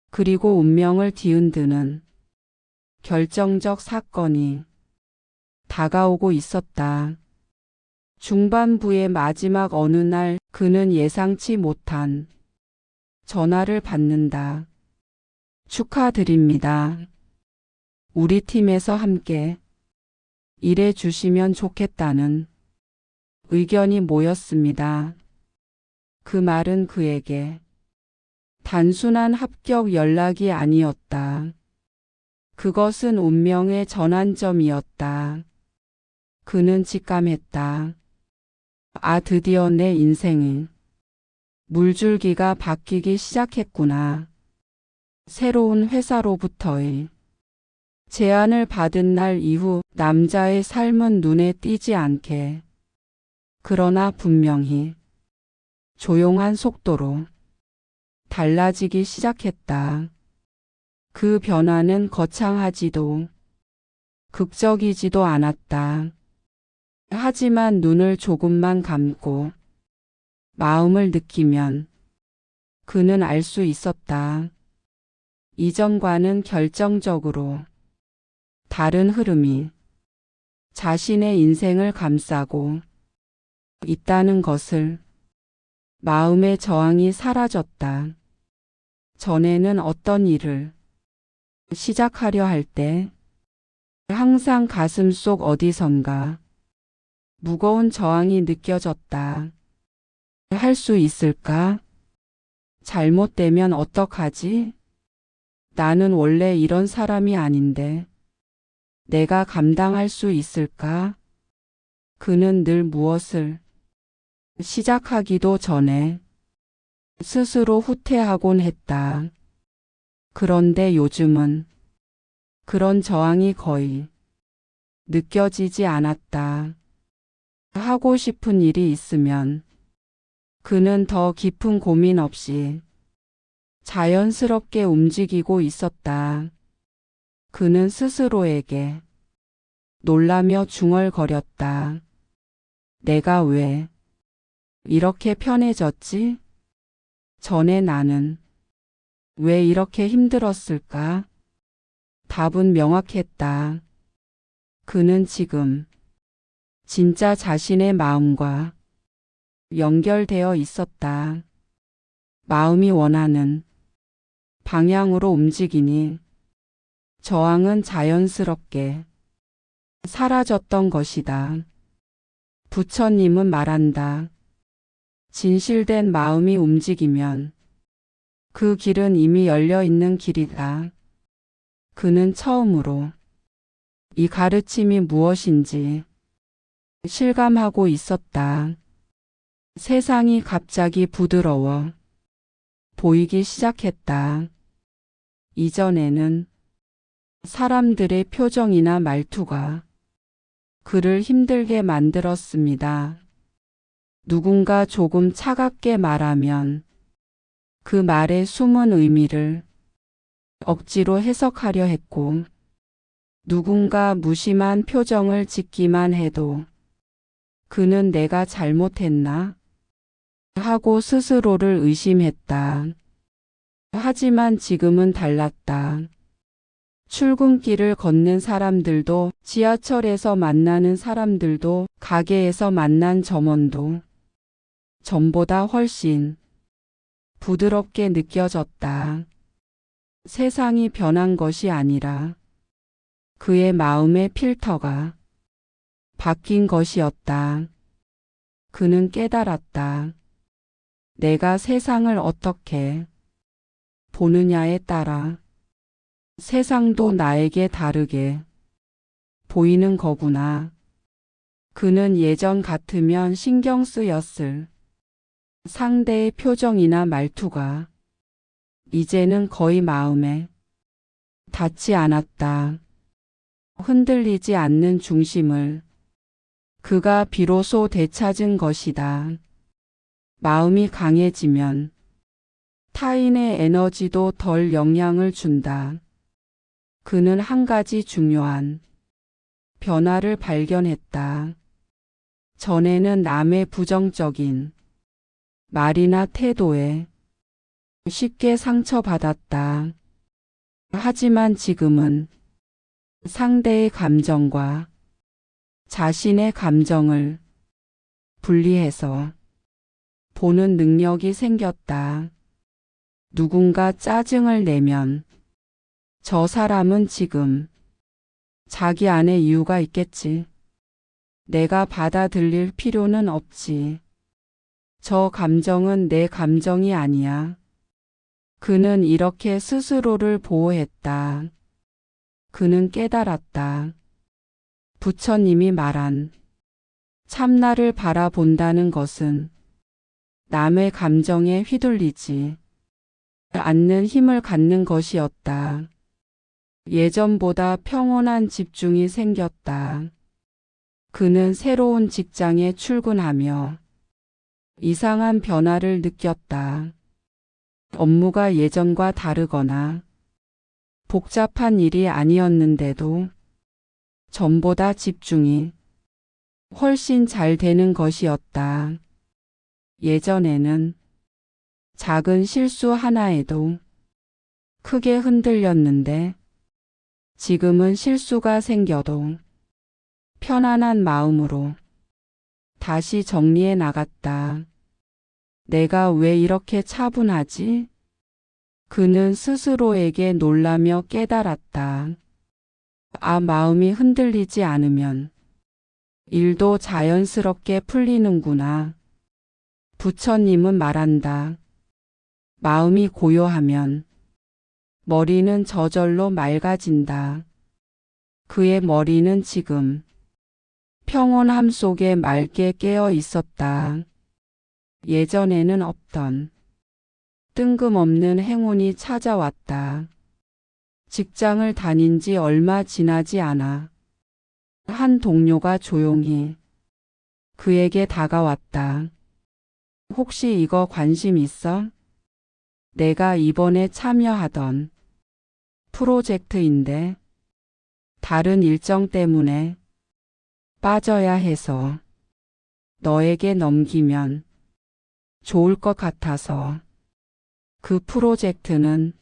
그리고 운명을 뒤흔드는 결정적 사건이 다가오고 있었다. 중반부의 마지막 어느 날 그는 예상치 못한 전화를 받는다. 축하드립니다. 우리 팀에서 함께 일해 주시면 좋겠다는 의견이 모였습니다. 그 말은 그에게 단순한 합격 연락이 아니었다. 그것은 운명의 전환점이었다. 그는 직감했다. 아, 드디어 내 인생의 물줄기가 바뀌기 시작했구나. 새로운 회사로부터의 제안을 받은 날 이후 남자의 삶은 눈에 띄지 않게, 그러나 분명히 조용한 속도로 달라지기 시작했다. 그 변화는 거창하지도 극적이지도 않았다. 하지만 눈을 조금만 감고 마음을 느끼면 그는 알 수 있었다. 이전과는 결정적으로 다른 흐름이 자신의 인생을 감싸고 있다는 것을. 마음의 저항이 사라졌다. 전에는 어떤 일을 시작하려 할 때 항상 가슴속 어디선가 무거운 저항이 느껴졌다. 할 수 있을까? 잘못되면 어떡하지? 나는 원래 이런 사람이 아닌데 내가 감당할 수 있을까? 그는 늘 무엇을 시작하기도 전에 스스로 후퇴하곤 했다. 그런데 요즘은 그런 저항이 거의 느껴지지 않았다. 하고 싶은 일이 있으면 그는 더 깊은 고민 없이 자연스럽게 움직이고 있었다. 그는 스스로에게 놀라며 중얼거렸다. 내가 왜 이렇게 편해졌지? 전에 나는 왜 이렇게 힘들었을까? 답은 명확했다. 그는 지금 진짜 자신의 마음과 연결되어 있었다. 마음이 원하는 방향으로 움직이니 저항은 자연스럽게 사라졌던 것이다. 부처님은 말한다. 진실된 마음이 움직이면 그 길은 이미 열려 있는 길이다. 그는 처음으로 이 가르침이 무엇인지 실감하고 있었다. 세상이 갑자기 부드러워 보이기 시작했다. 이전에는 사람들의 표정이나 말투가 그를 힘들게 만들었습니다. 누군가 조금 차갑게 말하면 그 말의 숨은 의미를 억지로 해석하려 했고, 누군가 무심한 표정을 짓기만 해도 그는 내가 잘못했나? 하고 스스로를 의심했다. 하지만 지금은 달랐다. 출근길을 걷는 사람들도, 지하철에서 만나는 사람들도, 가게에서 만난 점원도 전보다 훨씬 부드럽게 느껴졌다. 세상이 변한 것이 아니라 그의 마음의 필터가 바뀐 것이었다. 그는 깨달았다. 내가 세상을 어떻게 보느냐에 따라 세상도 나에게 다르게 보이는 거구나. 그는 예전 같으면 신경 쓰였을 상대의 표정이나 말투가 이제는 거의 마음에 닿지 않았다. 흔들리지 않는 중심을 그가 비로소 되찾은 것이다. 마음이 강해지면 타인의 에너지도 덜 영향을 준다. 그는 한 가지 중요한 변화를 발견했다. 전에는 남의 부정적인 말이나 태도에 쉽게 상처받았다. 하지만 지금은 상대의 감정과 자신의 감정을 분리해서 보는 능력이 생겼다. 누군가 짜증을 내면 저 사람은 지금 자기 안에 이유가 있겠지. 내가 받아들일 필요는 없지. 저 감정은 내 감정이 아니야. 그는 이렇게 스스로를 보호했다. 그는 깨달았다. 부처님이 말한 참나를 바라본다는 것은 남의 감정에 휘둘리지 않는 힘을 갖는 것이었다. 예전보다 평온한 집중이 생겼다. 그는 새로운 직장에 출근하며 이상한 변화를 느꼈다. 업무가 예전과 다르거나 복잡한 일이 아니었는데도 전보다 집중이 훨씬 잘 되는 것이었다. 예전에는 작은 실수 하나에도 크게 흔들렸는데 지금은 실수가 생겨도 편안한 마음으로 다시 정리해 나갔다. 내가 왜 이렇게 차분하지? 그는 스스로에게 놀라며 깨달았다. 마음이 흔들리지 않으면 일도 자연스럽게 풀리는구나. 부처님은 말한다. 마음이 고요하면 머리는 저절로 맑아진다. 그의 머리는 지금 평온함 속에 맑게 깨어 있었다. 예전에는 없던 뜬금없는 행운이 찾아왔다. 직장을 다닌 지 얼마 지나지 않아 한 동료가 조용히 그에게 다가왔다. 혹시 이거 관심 있어? 내가 이번에 참여하던 프로젝트인데 다른 일정 때문에 빠져야 해서 너에게 넘기면 좋을 것 같아서. 그 프로젝트는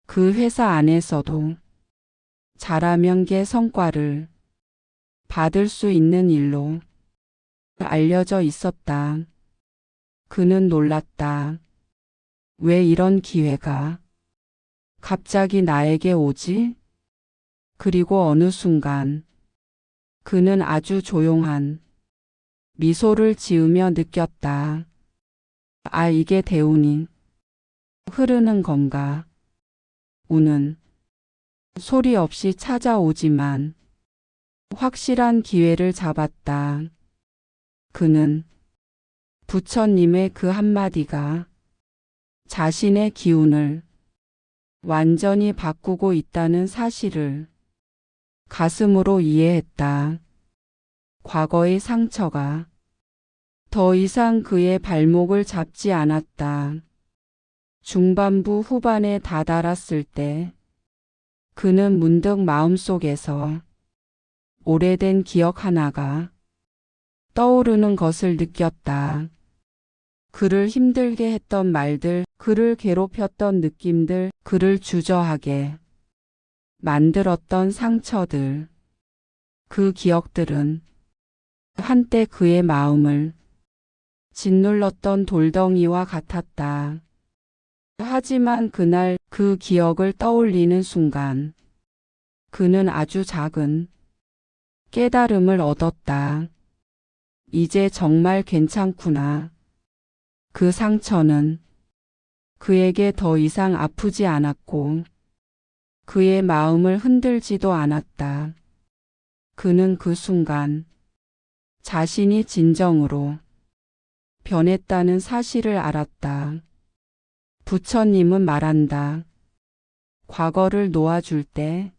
그 회사 안에서도 잘하면 개 성과를 받을 수 있는 일로 알려져 있었다. 그는 놀랐다. 왜 이런 기회가 갑자기 나에게 오지? 그리고 어느 순간 그는 아주 조용한 미소를 지으며 느꼈다. 이게 대운이 흐르는 건가? 운은 소리 없이 찾아오지만 확실한 기회를 잡았다. 그는 부처님의 그 한마디가 자신의 기운을 완전히 바꾸고 있다는 사실을 가슴으로 이해했다. 과거의 상처가 더 이상 그의 발목을 잡지 않았다. 중반부 후반에 다다랐을 때 그는 문득 마음속에서 오래된 기억 하나가 떠오르는 것을 느꼈다. 그를 힘들게 했던 말들, 그를 괴롭혔던 느낌들, 그를 주저하게 만들었던 상처들. 그 기억들은 한때 그의 마음을 짓눌렀던 돌덩이와 같았다. 하지만 그날 그 기억을 떠올리는 순간 그는 아주 작은 깨달음을 얻었다. 이제 정말 괜찮구나. 그 상처는 그에게 더 이상 아프지 않았고 그의 마음을 흔들지도 않았다. 그는 그 순간 자신이 진정으로 변했다는 사실을 알았다. 부처님은 말한다. 과거를 놓아줄 때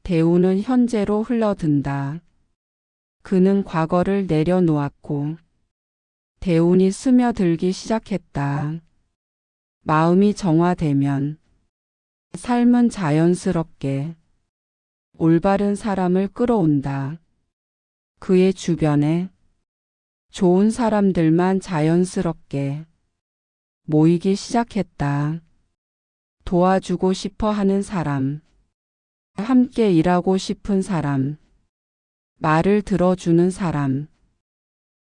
대우는 현재로 흘러든다. 그는 과거를 내려놓았고 대운이 스며들기 시작했다. 마음이 정화되면 삶은 자연스럽게 올바른 사람을 끌어온다. 그의 주변에 좋은 사람들만 자연스럽게 모이기 시작했다. 도와주고 싶어 하는 사람, 함께 일하고 싶은 사람, 말을 들어주는 사람,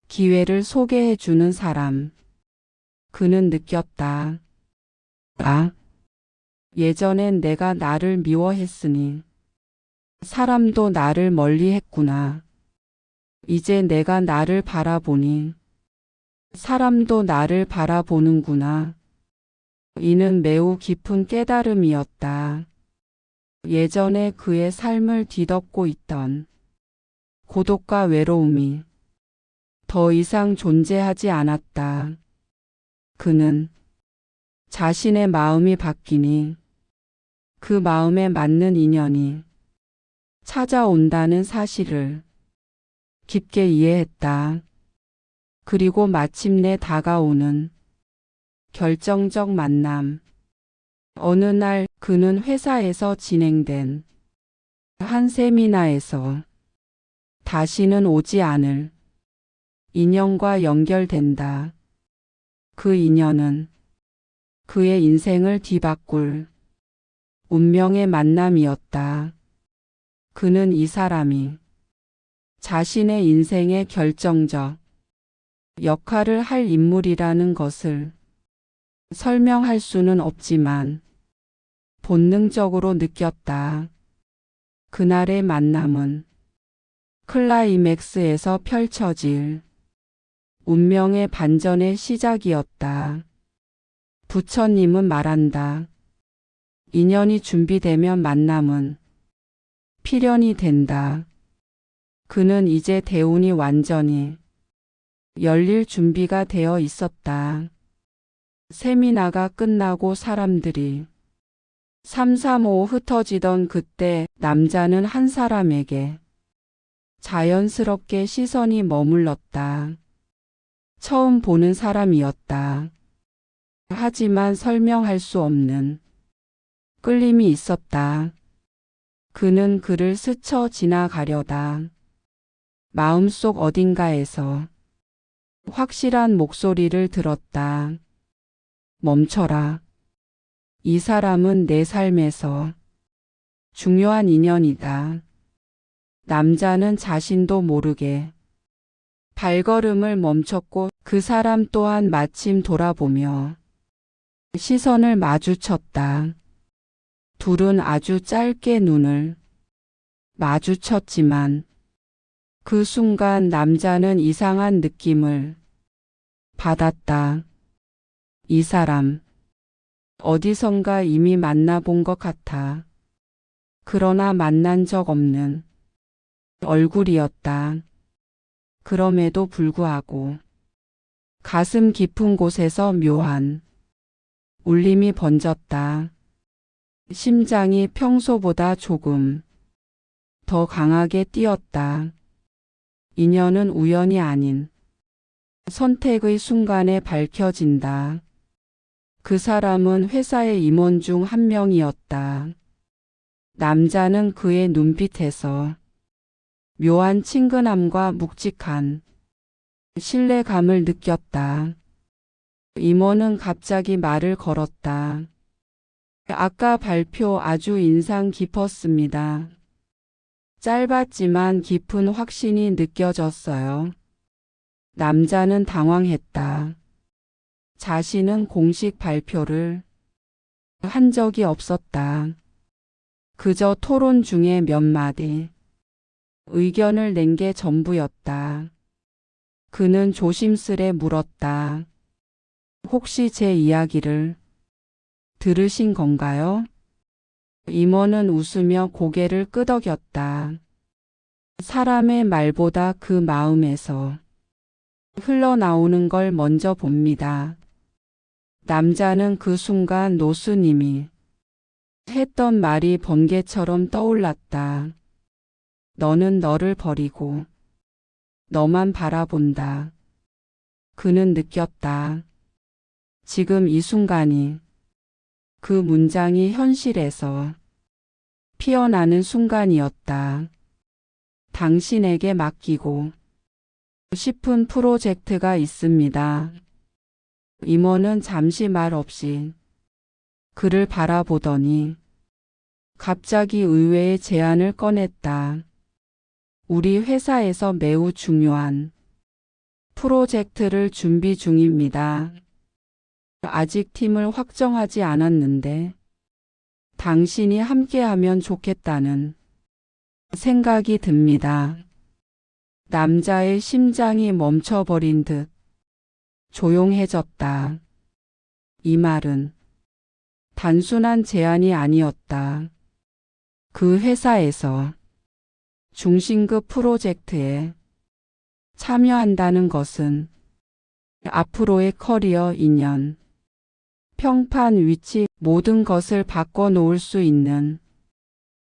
기회를 소개해 주는 사람. 그는 느꼈다. 아, 예전엔 내가 나를 미워했으니 사람도 나를 멀리했구나. 이제 내가 나를 바라보니 사람도 나를 바라보는구나. 이는 매우 깊은 깨달음이었다. 예전에 그의 삶을 뒤덮고 있던 고독과 외로움이 더 이상 존재하지 않았다. 그는 자신의 마음이 바뀌니 그 마음에 맞는 인연이 찾아온다는 사실을 깊게 이해했다. 그리고 마침내 다가오는 결정적 만남. 어느 날 그는 회사에서 진행된 한 세미나에서 다시는 오지 않을 인연과 연결된다. 그 인연은 그의 인생을 뒤바꿀 운명의 만남이었다. 그는 이 사람이 자신의 인생의 결정적 역할을 할 인물이라는 것을 설명할 수는 없지만 본능적으로 느꼈다. 그날의 만남은 클라이맥스에서 펼쳐질 운명의 반전의 시작이었다. 부처님은 말한다. 인연이 준비되면 만남은 필연이 된다. 그는 이제 대운이 완전히 열릴 준비가 되어 있었다. 세미나가 끝나고 사람들이 삼삼오오 흩어지던 그때 남자는 한 사람에게 자연스럽게 시선이 머물렀다. 처음 보는 사람이었다. 하지만 설명할 수 없는 끌림이 있었다. 그는 그를 스쳐 지나가려다 마음속 어딘가에서 확실한 목소리를 들었다. 멈춰라. 이 사람은 내 삶에서 중요한 인연이다. 남자는 자신도 모르게 발걸음을 멈췄고 그 사람 또한 마침 돌아보며 시선을 마주쳤다. 둘은 아주 짧게 눈을 마주쳤지만 그 순간 남자는 이상한 느낌을 받았다. 이 사람, 어디선가 이미 만나본 것 같아. 그러나 만난 적 없는 얼굴이었다. 그럼에도 불구하고 가슴 깊은 곳에서 묘한 울림이 번졌다. 심장이 평소보다 조금 더 강하게 뛰었다. 인연은 우연이 아닌 선택의 순간에 밝혀진다. 그 사람은 회사의 임원 중 한 명이었다. 남자는 그의 눈빛에서 묘한 친근함과 묵직한 신뢰감을 느꼈다. 임원은 갑자기 말을 걸었다. 아까 발표 아주 인상 깊었습니다. 짧았지만 깊은 확신이 느껴졌어요. 남자는 당황했다. 자신은 공식 발표를 한 적이 없었다. 그저 토론 중에 몇 마디 의견을 낸 게 전부였다. 그는 조심스레 물었다. 혹시 제 이야기를 들으신 건가요? 임원은 웃으며 고개를 끄덕였다. 사람의 말보다 그 마음에서 흘러나오는 걸 먼저 봅니다. 남자는 그 순간 노수님이 했던 말이 번개처럼 떠올랐다. 너는 너를 버리고 너만 바라본다. 그는 느꼈다. 지금 이 순간이 그 문장이 현실에서 피어나는 순간이었다. 당신에게 맡기고 싶은 프로젝트가 있습니다. 임원은 잠시 말 없이 그를 바라보더니 갑자기 의외의 제안을 꺼냈다. 우리 회사에서 매우 중요한 프로젝트를 준비 중입니다. 아직 팀을 확정하지 않았는데 당신이 함께하면 좋겠다는 생각이 듭니다. 남자의 심장이 멈춰버린 듯 조용해졌다. 이 말은 단순한 제안이 아니었다. 그 회사에서 중심급 프로젝트에 참여한다는 것은 앞으로의 커리어 인연, 평판 위치 모든 것을 바꿔놓을 수 있는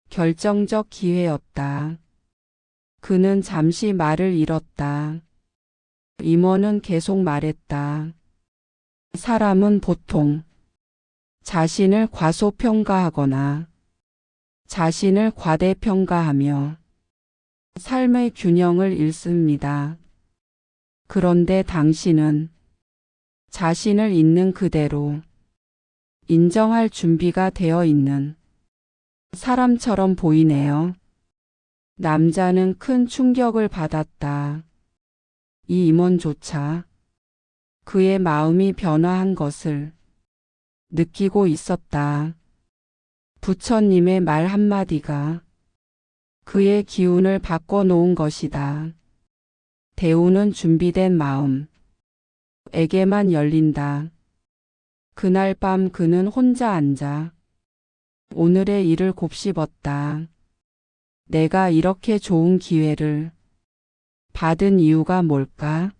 결정적 기회였다. 그는 잠시 말을 잃었다. 임원은 계속 말했다. 사람은 보통 자신을 과소평가하거나 자신을 과대평가하며 삶의 균형을 잃습니다. 그런데 당신은 자신을 있는 그대로 인정할 준비가 되어 있는 사람처럼 보이네요. 남자는 큰 충격을 받았다. 이 임원조차 그의 마음이 변화한 것을 느끼고 있었다. 부처님의 말 한마디가 그의 기운을 바꿔놓은 것이다. 대우는 준비된 마음에게만 열린다. 그날 밤 그는 혼자 앉아 오늘의 일을 곱씹었다. 내가 이렇게 좋은 기회를 받은 이유가 뭘까?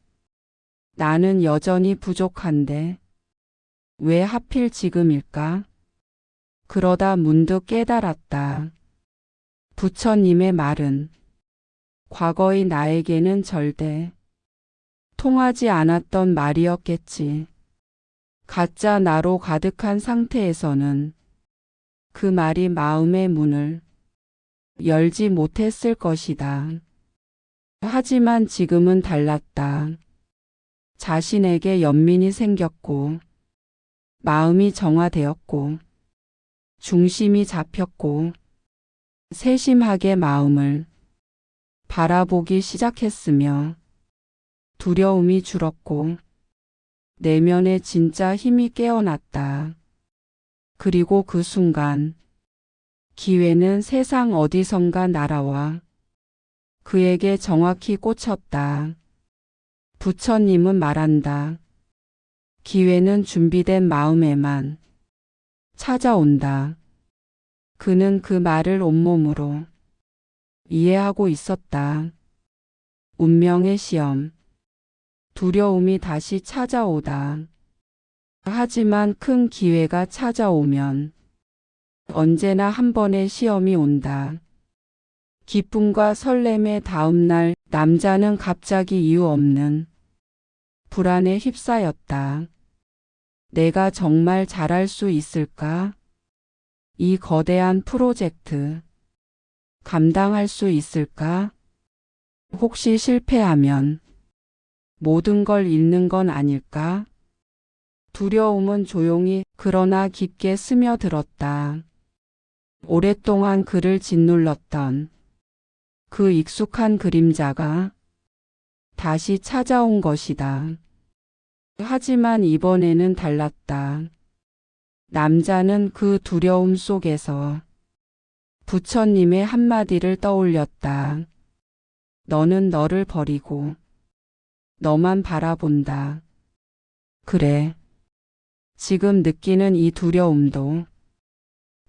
나는 여전히 부족한데 왜 하필 지금일까? 그러다 문득 깨달았다. 부처님의 말은 과거의 나에게는 절대 통하지 않았던 말이었겠지. 가짜 나로 가득한 상태에서는 그 말이 마음의 문을 열지 못했을 것이다. 하지만 지금은 달랐다. 자신에게 연민이 생겼고 마음이 정화되었고 중심이 잡혔고 세심하게 마음을 바라보기 시작했으며 두려움이 줄었고 내면의 진짜 힘이 깨어났다. 그리고 그 순간 기회는 세상 어디선가 날아와 그에게 정확히 꽂혔다. 부처님은 말한다. 기회는 준비된 마음에만 찾아온다. 그는 그 말을 온몸으로 이해하고 있었다. 운명의 시험, 두려움이 다시 찾아오다. 하지만 큰 기회가 찾아오면 언제나 한 번의 시험이 온다. 기쁨과 설렘의 다음 날 남자는 갑자기 이유 없는 불안에 휩싸였다. 내가 정말 잘할 수 있을까? 이 거대한 프로젝트 감당할 수 있을까? 혹시 실패하면 모든 걸 잃는 건 아닐까? 두려움은 조용히 그러나 깊게 스며들었다. 오랫동안 그를 짓눌렀던 그 익숙한 그림자가 다시 찾아온 것이다. 하지만 이번에는 달랐다. 남자는 그 두려움 속에서 부처님의 한마디를 떠올렸다. 너는 너를 버리고 너만 바라본다. 그래. 지금 느끼는 이 두려움도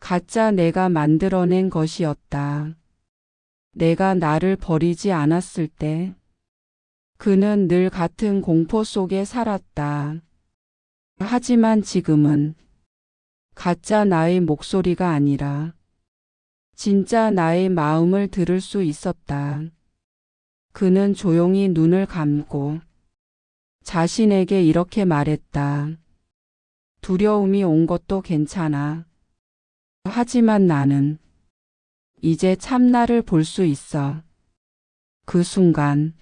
가짜 내가 만들어낸 것이었다. 내가 나를 버리지 않았을 때 그는 늘 같은 공포 속에 살았다. 하지만 지금은 가짜 나의 목소리가 아니라 진짜 나의 마음을 들을 수 있었다. 그는 조용히 눈을 감고 자신에게 이렇게 말했다. 두려움이 온 것도 괜찮아. 하지만 나는 이제 참나를 볼 수 있어. 그 순간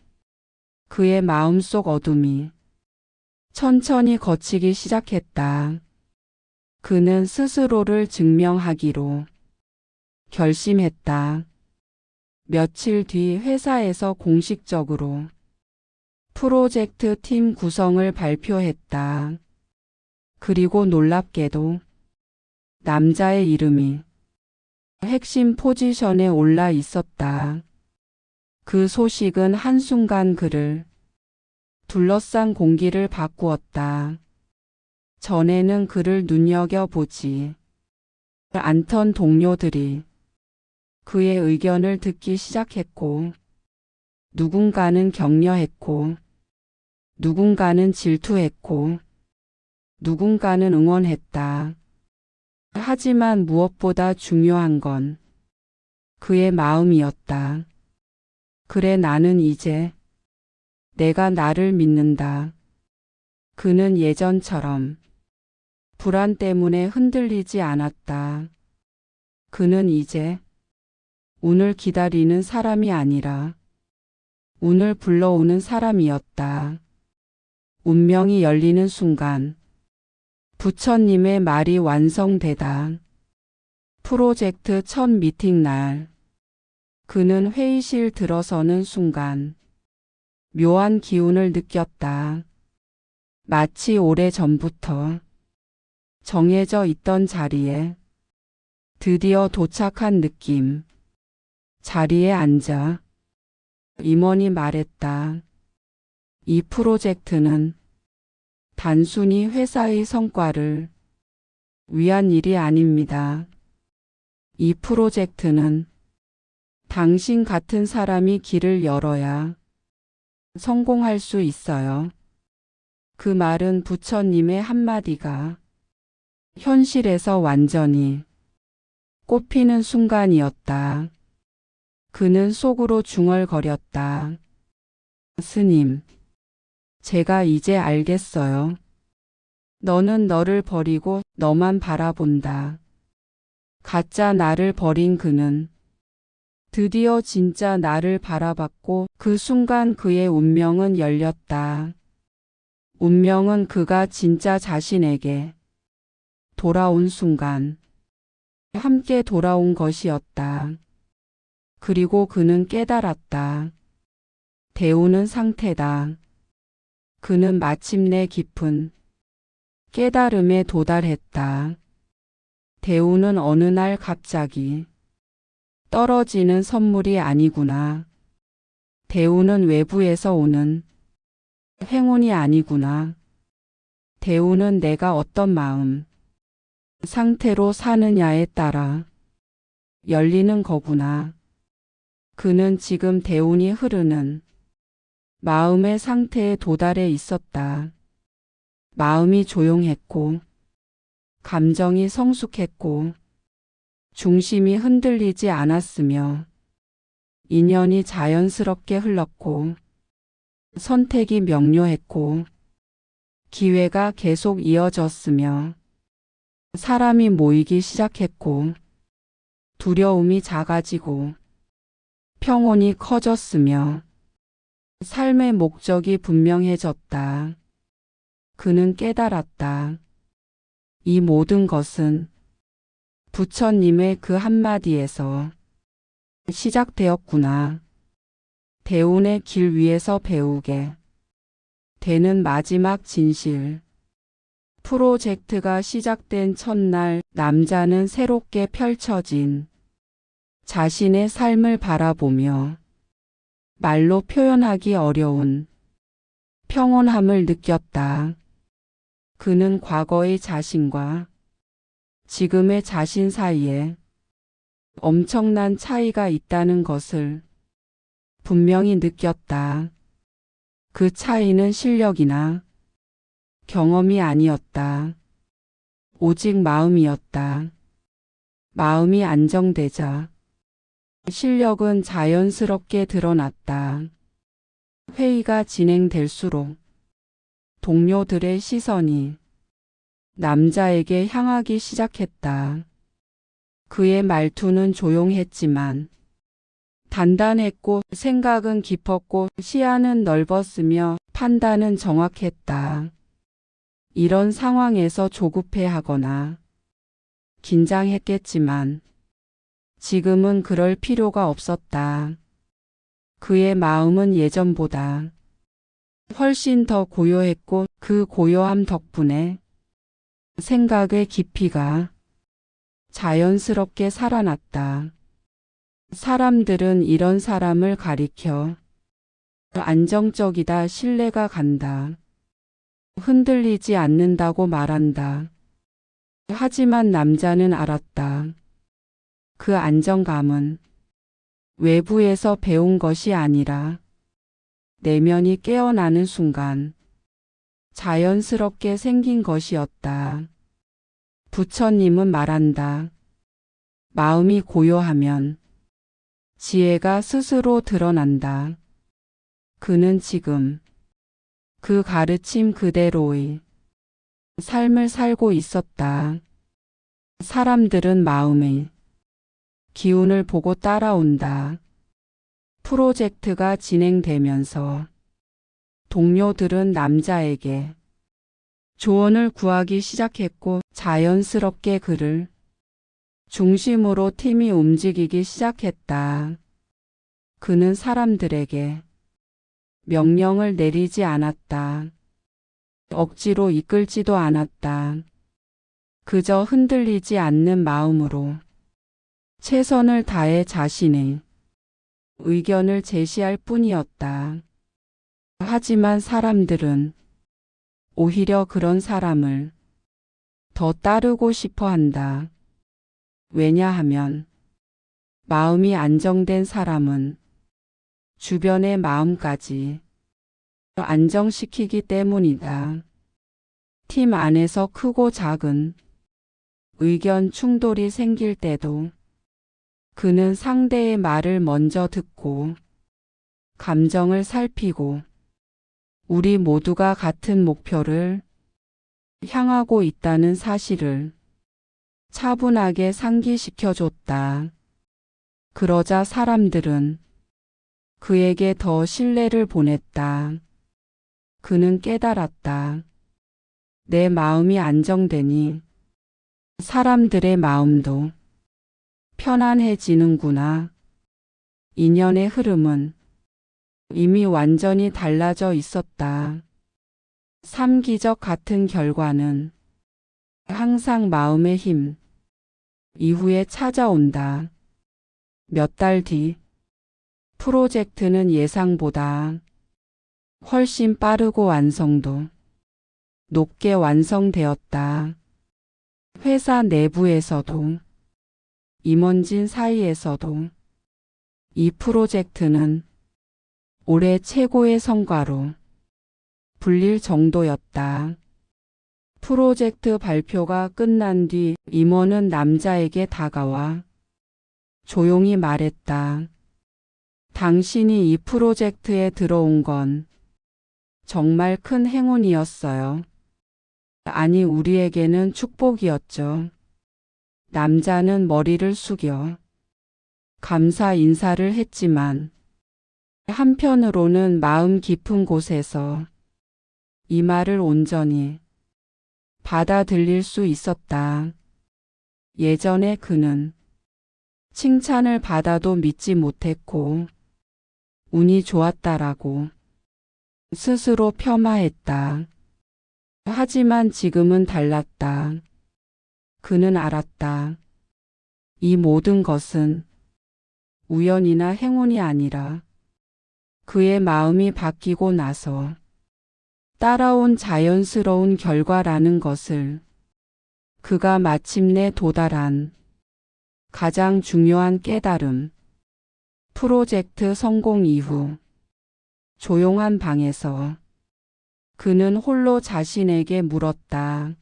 그의 마음속 어둠이 천천히 걷히기 시작했다. 그는 스스로를 증명하기로 결심했다. 며칠 뒤 회사에서 공식적으로 프로젝트 팀 구성을 발표했다. 그리고 놀랍게도 남자의 이름이 핵심 포지션에 올라 있었다. 그 소식은 한순간 그를 둘러싼 공기를 바꾸었다. 전에는 그를 눈여겨보지 않던 동료들이 그의 의견을 듣기 시작했고, 누군가는 격려했고, 누군가는 질투했고, 누군가는 응원했다. 하지만 무엇보다 중요한 건 그의 마음이었다. 그래, 나는 이제 내가 나를 믿는다. 그는 예전처럼 불안 때문에 흔들리지 않았다. 그는 이제 운을 기다리는 사람이 아니라 운을 불러오는 사람이었다. 운명이 열리는 순간 부처님의 말이 완성되다. 프로젝트 첫 미팅 날 그는 회의실 들어서는 순간 묘한 기운을 느꼈다. 마치 오래전부터 정해져 있던 자리에 드디어 도착한 느낌. 자리에 앉아 임원이 말했다. 이 프로젝트는 단순히 회사의 성과를 위한 일이 아닙니다. 이 프로젝트는 당신 같은 사람이 길을 열어야 성공할 수 있어요. 그 말은 부처님의 한마디가 현실에서 완전히 꼽히는 순간이었다. 그는 속으로 중얼거렸다. 스님, 제가 이제 알겠어요. 너는 너를 버리고 너만 바라본다. 가짜 나를 버린 그는 드디어 진짜 나를 바라봤고 그 순간 그의 운명은 열렸다. 운명은 그가 진짜 자신에게 돌아온 순간 함께 돌아온 것이었다. 그리고 그는 깨달았다. 대우는 상태다. 그는 마침내 깊은 깨달음에 도달했다. 대우는 어느 날 갑자기 떨어지는 선물이 아니구나. 대우는 외부에서 오는 행운이 아니구나. 대우는 내가 어떤 마음, 상태로 사느냐에 따라 열리는 거구나. 그는 지금 대운이 흐르는 마음의 상태에 도달해 있었다. 마음이 조용했고, 감정이 성숙했고, 중심이 흔들리지 않았으며, 인연이 자연스럽게 흘렀고, 선택이 명료했고, 기회가 계속 이어졌으며, 사람이 모이기 시작했고, 두려움이 작아지고, 평온이 커졌으며, 삶의 목적이 분명해졌다. 그는 깨달았다. 이 모든 것은 부처님의 그 한마디에서 시작되었구나. 대운의 길 위에서 배우게 되는 마지막 진실. 프로젝트가 시작된 첫날 남자는 새롭게 펼쳐진 자신의 삶을 바라보며 말로 표현하기 어려운 평온함을 느꼈다. 그는 과거의 자신과 지금의 자신 사이에 엄청난 차이가 있다는 것을 분명히 느꼈다. 그 차이는 실력이나 경험이 아니었다. 오직 마음이었다. 마음이 안정되자 실력은 자연스럽게 드러났다. 회의가 진행될수록 동료들의 시선이 남자에게 향하기 시작했다. 그의 말투는 조용했지만 단단했고 생각은 깊었고 시야는 넓었으며 판단은 정확했다. 이런 상황에서 조급해하거나 긴장했겠지만 지금은 그럴 필요가 없었다. 그의 마음은 예전보다 훨씬 더 고요했고 그 고요함 덕분에 생각의 깊이가 자연스럽게 살아났다. 사람들은 이런 사람을 가리켜 안정적이다, 신뢰가 간다, 흔들리지 않는다고 말한다. 하지만 남자는 알았다. 그 안정감은 외부에서 배운 것이 아니라 내면이 깨어나는 순간 자연스럽게 생긴 것이었다. 부처님은 말한다. 마음이 고요하면 지혜가 스스로 드러난다. 그는 지금 그 가르침 그대로의 삶을 살고 있었다. 사람들은 마음의 기운을 보고 따라온다. 프로젝트가 진행되면서 동료들은 남자에게 조언을 구하기 시작했고 자연스럽게 그를 중심으로 팀이 움직이기 시작했다. 그는 사람들에게 명령을 내리지 않았다. 억지로 이끌지도 않았다. 그저 흔들리지 않는 마음으로 최선을 다해 자신의 의견을 제시할 뿐이었다. 하지만 사람들은 오히려 그런 사람을 더 따르고 싶어 한다. 왜냐하면 마음이 안정된 사람은 주변의 마음까지 안정시키기 때문이다. 팀 안에서 크고 작은 의견 충돌이 생길 때도 그는 상대의 말을 먼저 듣고 감정을 살피고 우리 모두가 같은 목표를 향하고 있다는 사실을 차분하게 상기시켜줬다. 그러자 사람들은 그에게 더 신뢰를 보냈다. 그는 깨달았다. 내 마음이 안정되니 사람들의 마음도 편안해지는구나. 인연의 흐름은 이미 완전히 달라져 있었다. 삼기적 같은 결과는 항상 마음의 힘 이후에 찾아온다. 몇 달 뒤 프로젝트는 예상보다 훨씬 빠르고 완성도 높게 완성되었다. 회사 내부에서도 임원진 사이에서도 이 프로젝트는 올해 최고의 성과로 불릴 정도였다. 프로젝트 발표가 끝난 뒤 임원은 남자에게 다가와 조용히 말했다. 당신이 이 프로젝트에 들어온 건 정말 큰 행운이었어요. 아니, 우리에게는 축복이었죠. 남자는 머리를 숙여 감사 인사를 했지만 한편으로는 마음 깊은 곳에서 이 말을 온전히 받아들일 수 있었다. 예전에 그는 칭찬을 받아도 믿지 못했고 운이 좋았다라고 스스로 폄하했다. 하지만 지금은 달랐다. 그는 알았다. 이 모든 것은 우연이나 행운이 아니라 그의 마음이 바뀌고 나서 따라온 자연스러운 결과라는 것을. 그가 마침내 도달한 가장 중요한 깨달음. 프로젝트 성공 이후 조용한 방에서 그는 홀로 자신에게 물었다.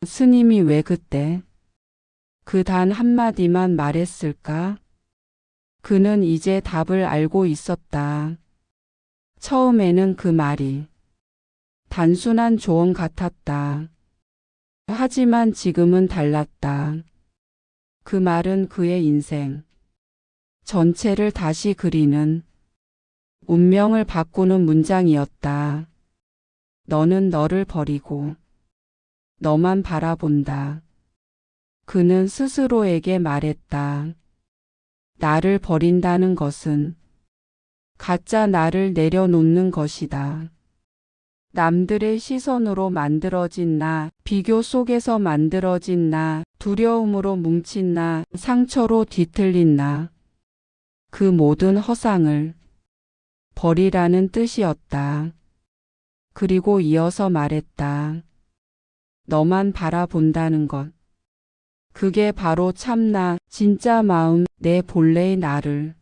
스님이 왜 그때 그 단 한마디만 말했을까? 그는 이제 답을 알고 있었다. 처음에는 그 말이 단순한 조언 같았다. 하지만 지금은 달랐다. 그 말은 그의 인생 전체를 다시 그리는, 운명을 바꾸는 문장이었다. 너는 너를 버리고 너만 바라본다. 그는 스스로에게 말했다. 나를 버린다는 것은 가짜 나를 내려놓는 것이다. 남들의 시선으로 만들어진 나, 비교 속에서 만들어진 나, 두려움으로 뭉친 나, 상처로 뒤틀린 나. 그 모든 허상을 버리라는 뜻이었다. 그리고 이어서 말했다. 너만 바라본다는 것. 그게 바로 참나, 진짜 마음, 내 본래의 나를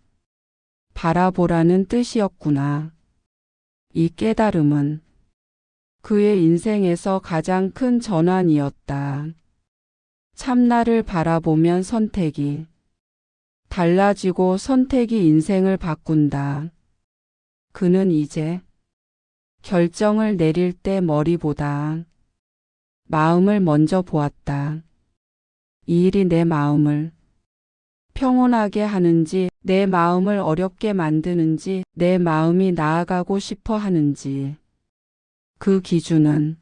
바라보라는 뜻이었구나. 이 깨달음은 그의 인생에서 가장 큰 전환이었다. 참나를 바라보면 선택이 달라지고 선택이 인생을 바꾼다. 그는 이제 결정을 내릴 때 머리보다 마음을 먼저 보았다. 이 일이 내 마음을 평온하게 하는지, 내 마음을 어렵게 만드는지, 내 마음이 나아가고 싶어 하는지. 그 기준은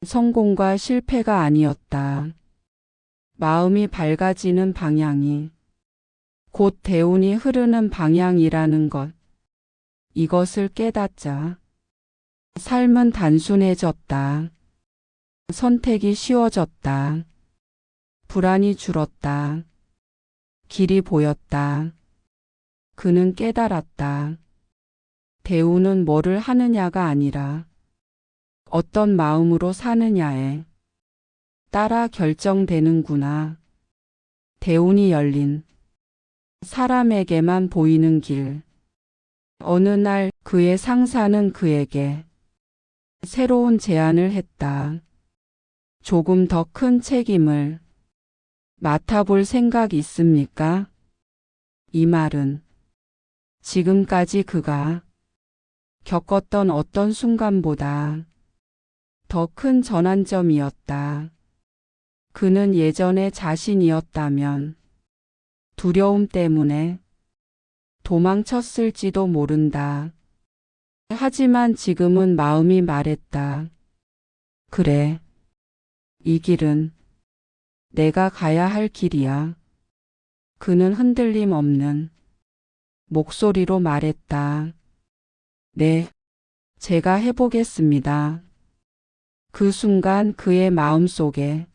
성공과 실패가 아니었다. 마음이 밝아지는 방향이 곧 대운이 흐르는 방향이라는 것. 이것을 깨닫자 삶은 단순해졌다. 선택이 쉬워졌다. 불안이 줄었다. 길이 보였다. 그는 깨달았다. 대운은 뭐를 하느냐가 아니라 어떤 마음으로 사느냐에 따라 결정되는구나. 대운이 열린 사람에게만 보이는 길. 어느 날 그의 상사는 그에게 새로운 제안을 했다. 조금 더 큰 책임을 맡아볼 생각 있습니까? 이 말은 지금까지 그가 겪었던 어떤 순간보다 더 큰 전환점이었다. 그는 예전에 자신이었다면 두려움 때문에 도망쳤을지도 모른다. 하지만 지금은 마음이 말했다. 그래, 이 길은 내가 가야 할 길이야. 그는 흔들림 없는 목소리로 말했다. 네, 제가 해보겠습니다. 그 순간 그의 마음속에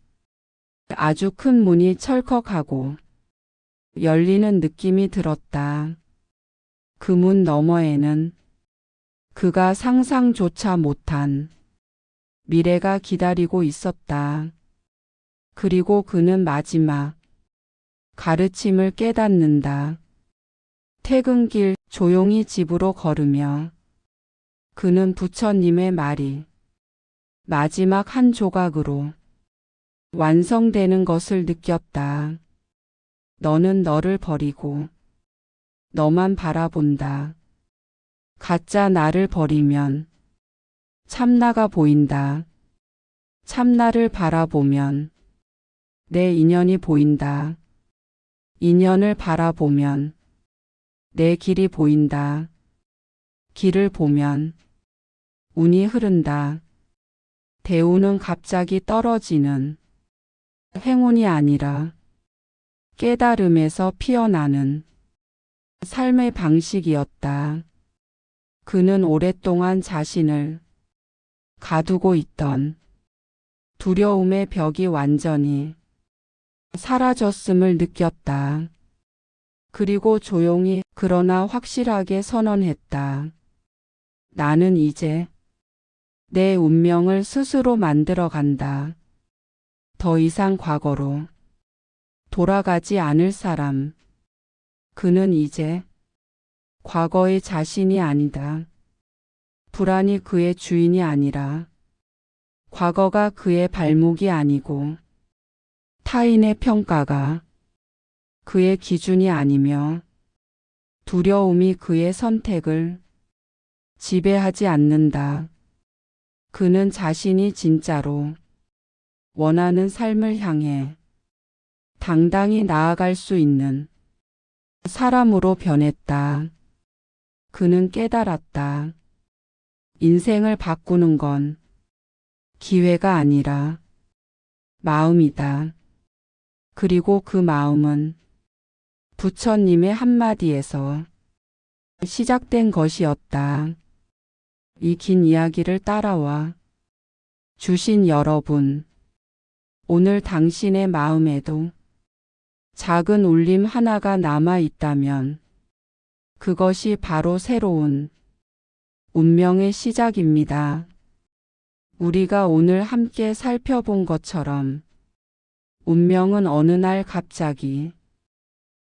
아주 큰 문이 철컥하고 열리는 느낌이 들었다. 그 문 너머에는 그가 상상조차 못한 미래가 기다리고 있었다. 그리고 그는 마지막 가르침을 깨닫는다. 퇴근길 조용히 집으로 걸으며 그는 부처님의 말이 마지막 한 조각으로 완성되는 것을 느꼈다. 너는 너를 버리고 너만 바라본다. 가짜 나를 버리면 참나가 보인다. 참나를 바라보면 내 인연이 보인다. 인연을 바라보면 내 길이 보인다. 길을 보면 운이 흐른다. 대운은 갑자기 떨어지는 행운이 아니라 깨달음에서 피어나는 삶의 방식이었다. 그는 오랫동안 자신을 가두고 있던 두려움의 벽이 완전히 사라졌음을 느꼈다. 그리고 조용히 그러나 확실하게 선언했다. 나는 이제 내 운명을 스스로 만들어 간다. 더 이상 과거로 돌아가지 않을 사람. 그는 이제 과거의 자신이 아니다. 불안이 그의 주인이 아니라 과거가 그의 발목이 아니고 타인의 평가가 그의 기준이 아니며 두려움이 그의 선택을 지배하지 않는다. 그는 자신이 진짜로 원하는 삶을 향해 당당히 나아갈 수 있는 사람으로 변했다. 그는 깨달았다. 인생을 바꾸는 건 기회가 아니라 마음이다. 그리고 그 마음은 부처님의 한마디에서 시작된 것이었다. 이 긴 이야기를 따라와 주신 여러분, 오늘 당신의 마음에도 작은 울림 하나가 남아 있다면 그것이 바로 새로운 운명의 시작입니다. 우리가 오늘 함께 살펴본 것처럼 운명은 어느 날 갑자기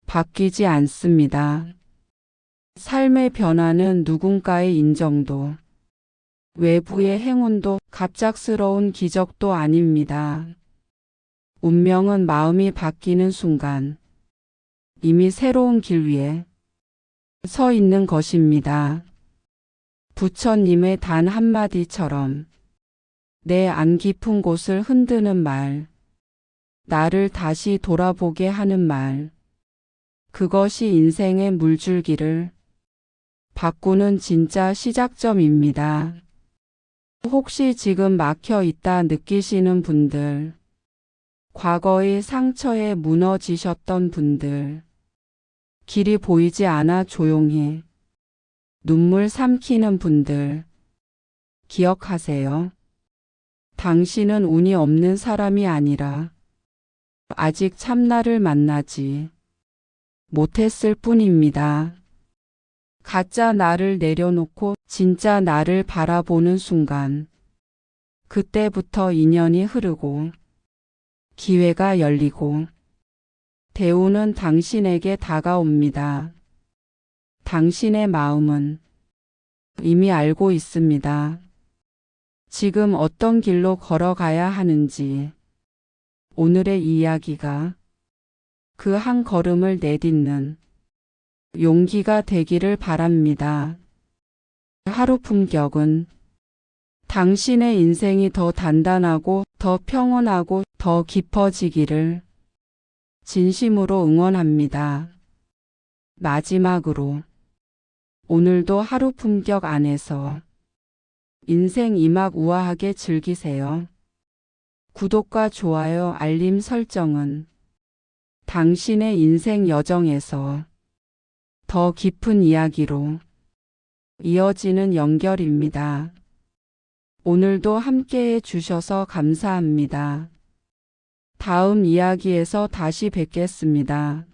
바뀌지 않습니다. 삶의 변화는 누군가의 인정도, 외부의 행운도, 갑작스러운 기적도 아닙니다. 운명은 마음이 바뀌는 순간 이미 새로운 길 위에 서 있는 것입니다. 부처님의 단 한마디처럼 내 안 깊은 곳을 흔드는 말, 나를 다시 돌아보게 하는 말, 그것이 인생의 물줄기를 바꾸는 진짜 시작점입니다. 혹시 지금 막혀 있다 느끼시는 분들, 과거의 상처에 무너지셨던 분들, 길이 보이지 않아 조용히 눈물 삼키는 분들, 기억하세요. 당신은 운이 없는 사람이 아니라 아직 참나를 만나지 못했을 뿐입니다. 가짜 나를 내려놓고 진짜 나를 바라보는 순간, 그때부터 인연이 흐르고 기회가 열리고 대우는 당신에게 다가옵니다. 당신의 마음은 이미 알고 있습니다. 지금 어떤 길로 걸어가야 하는지, 오늘의 이야기가 그 한 걸음을 내딛는 용기가 되기를 바랍니다. 하루 품격은 당신의 인생이 더 단단하고 더 평온하고 더 깊어지기를 진심으로 응원합니다. 마지막으로 오늘도 하루 품격 안에서 인생 이막 우아하게 즐기세요. 구독과 좋아요, 알림 설정은 당신의 인생 여정에서 더 깊은 이야기로 이어지는 연결입니다. 오늘도 함께해 주셔서 감사합니다. 다음 이야기에서 다시 뵙겠습니다.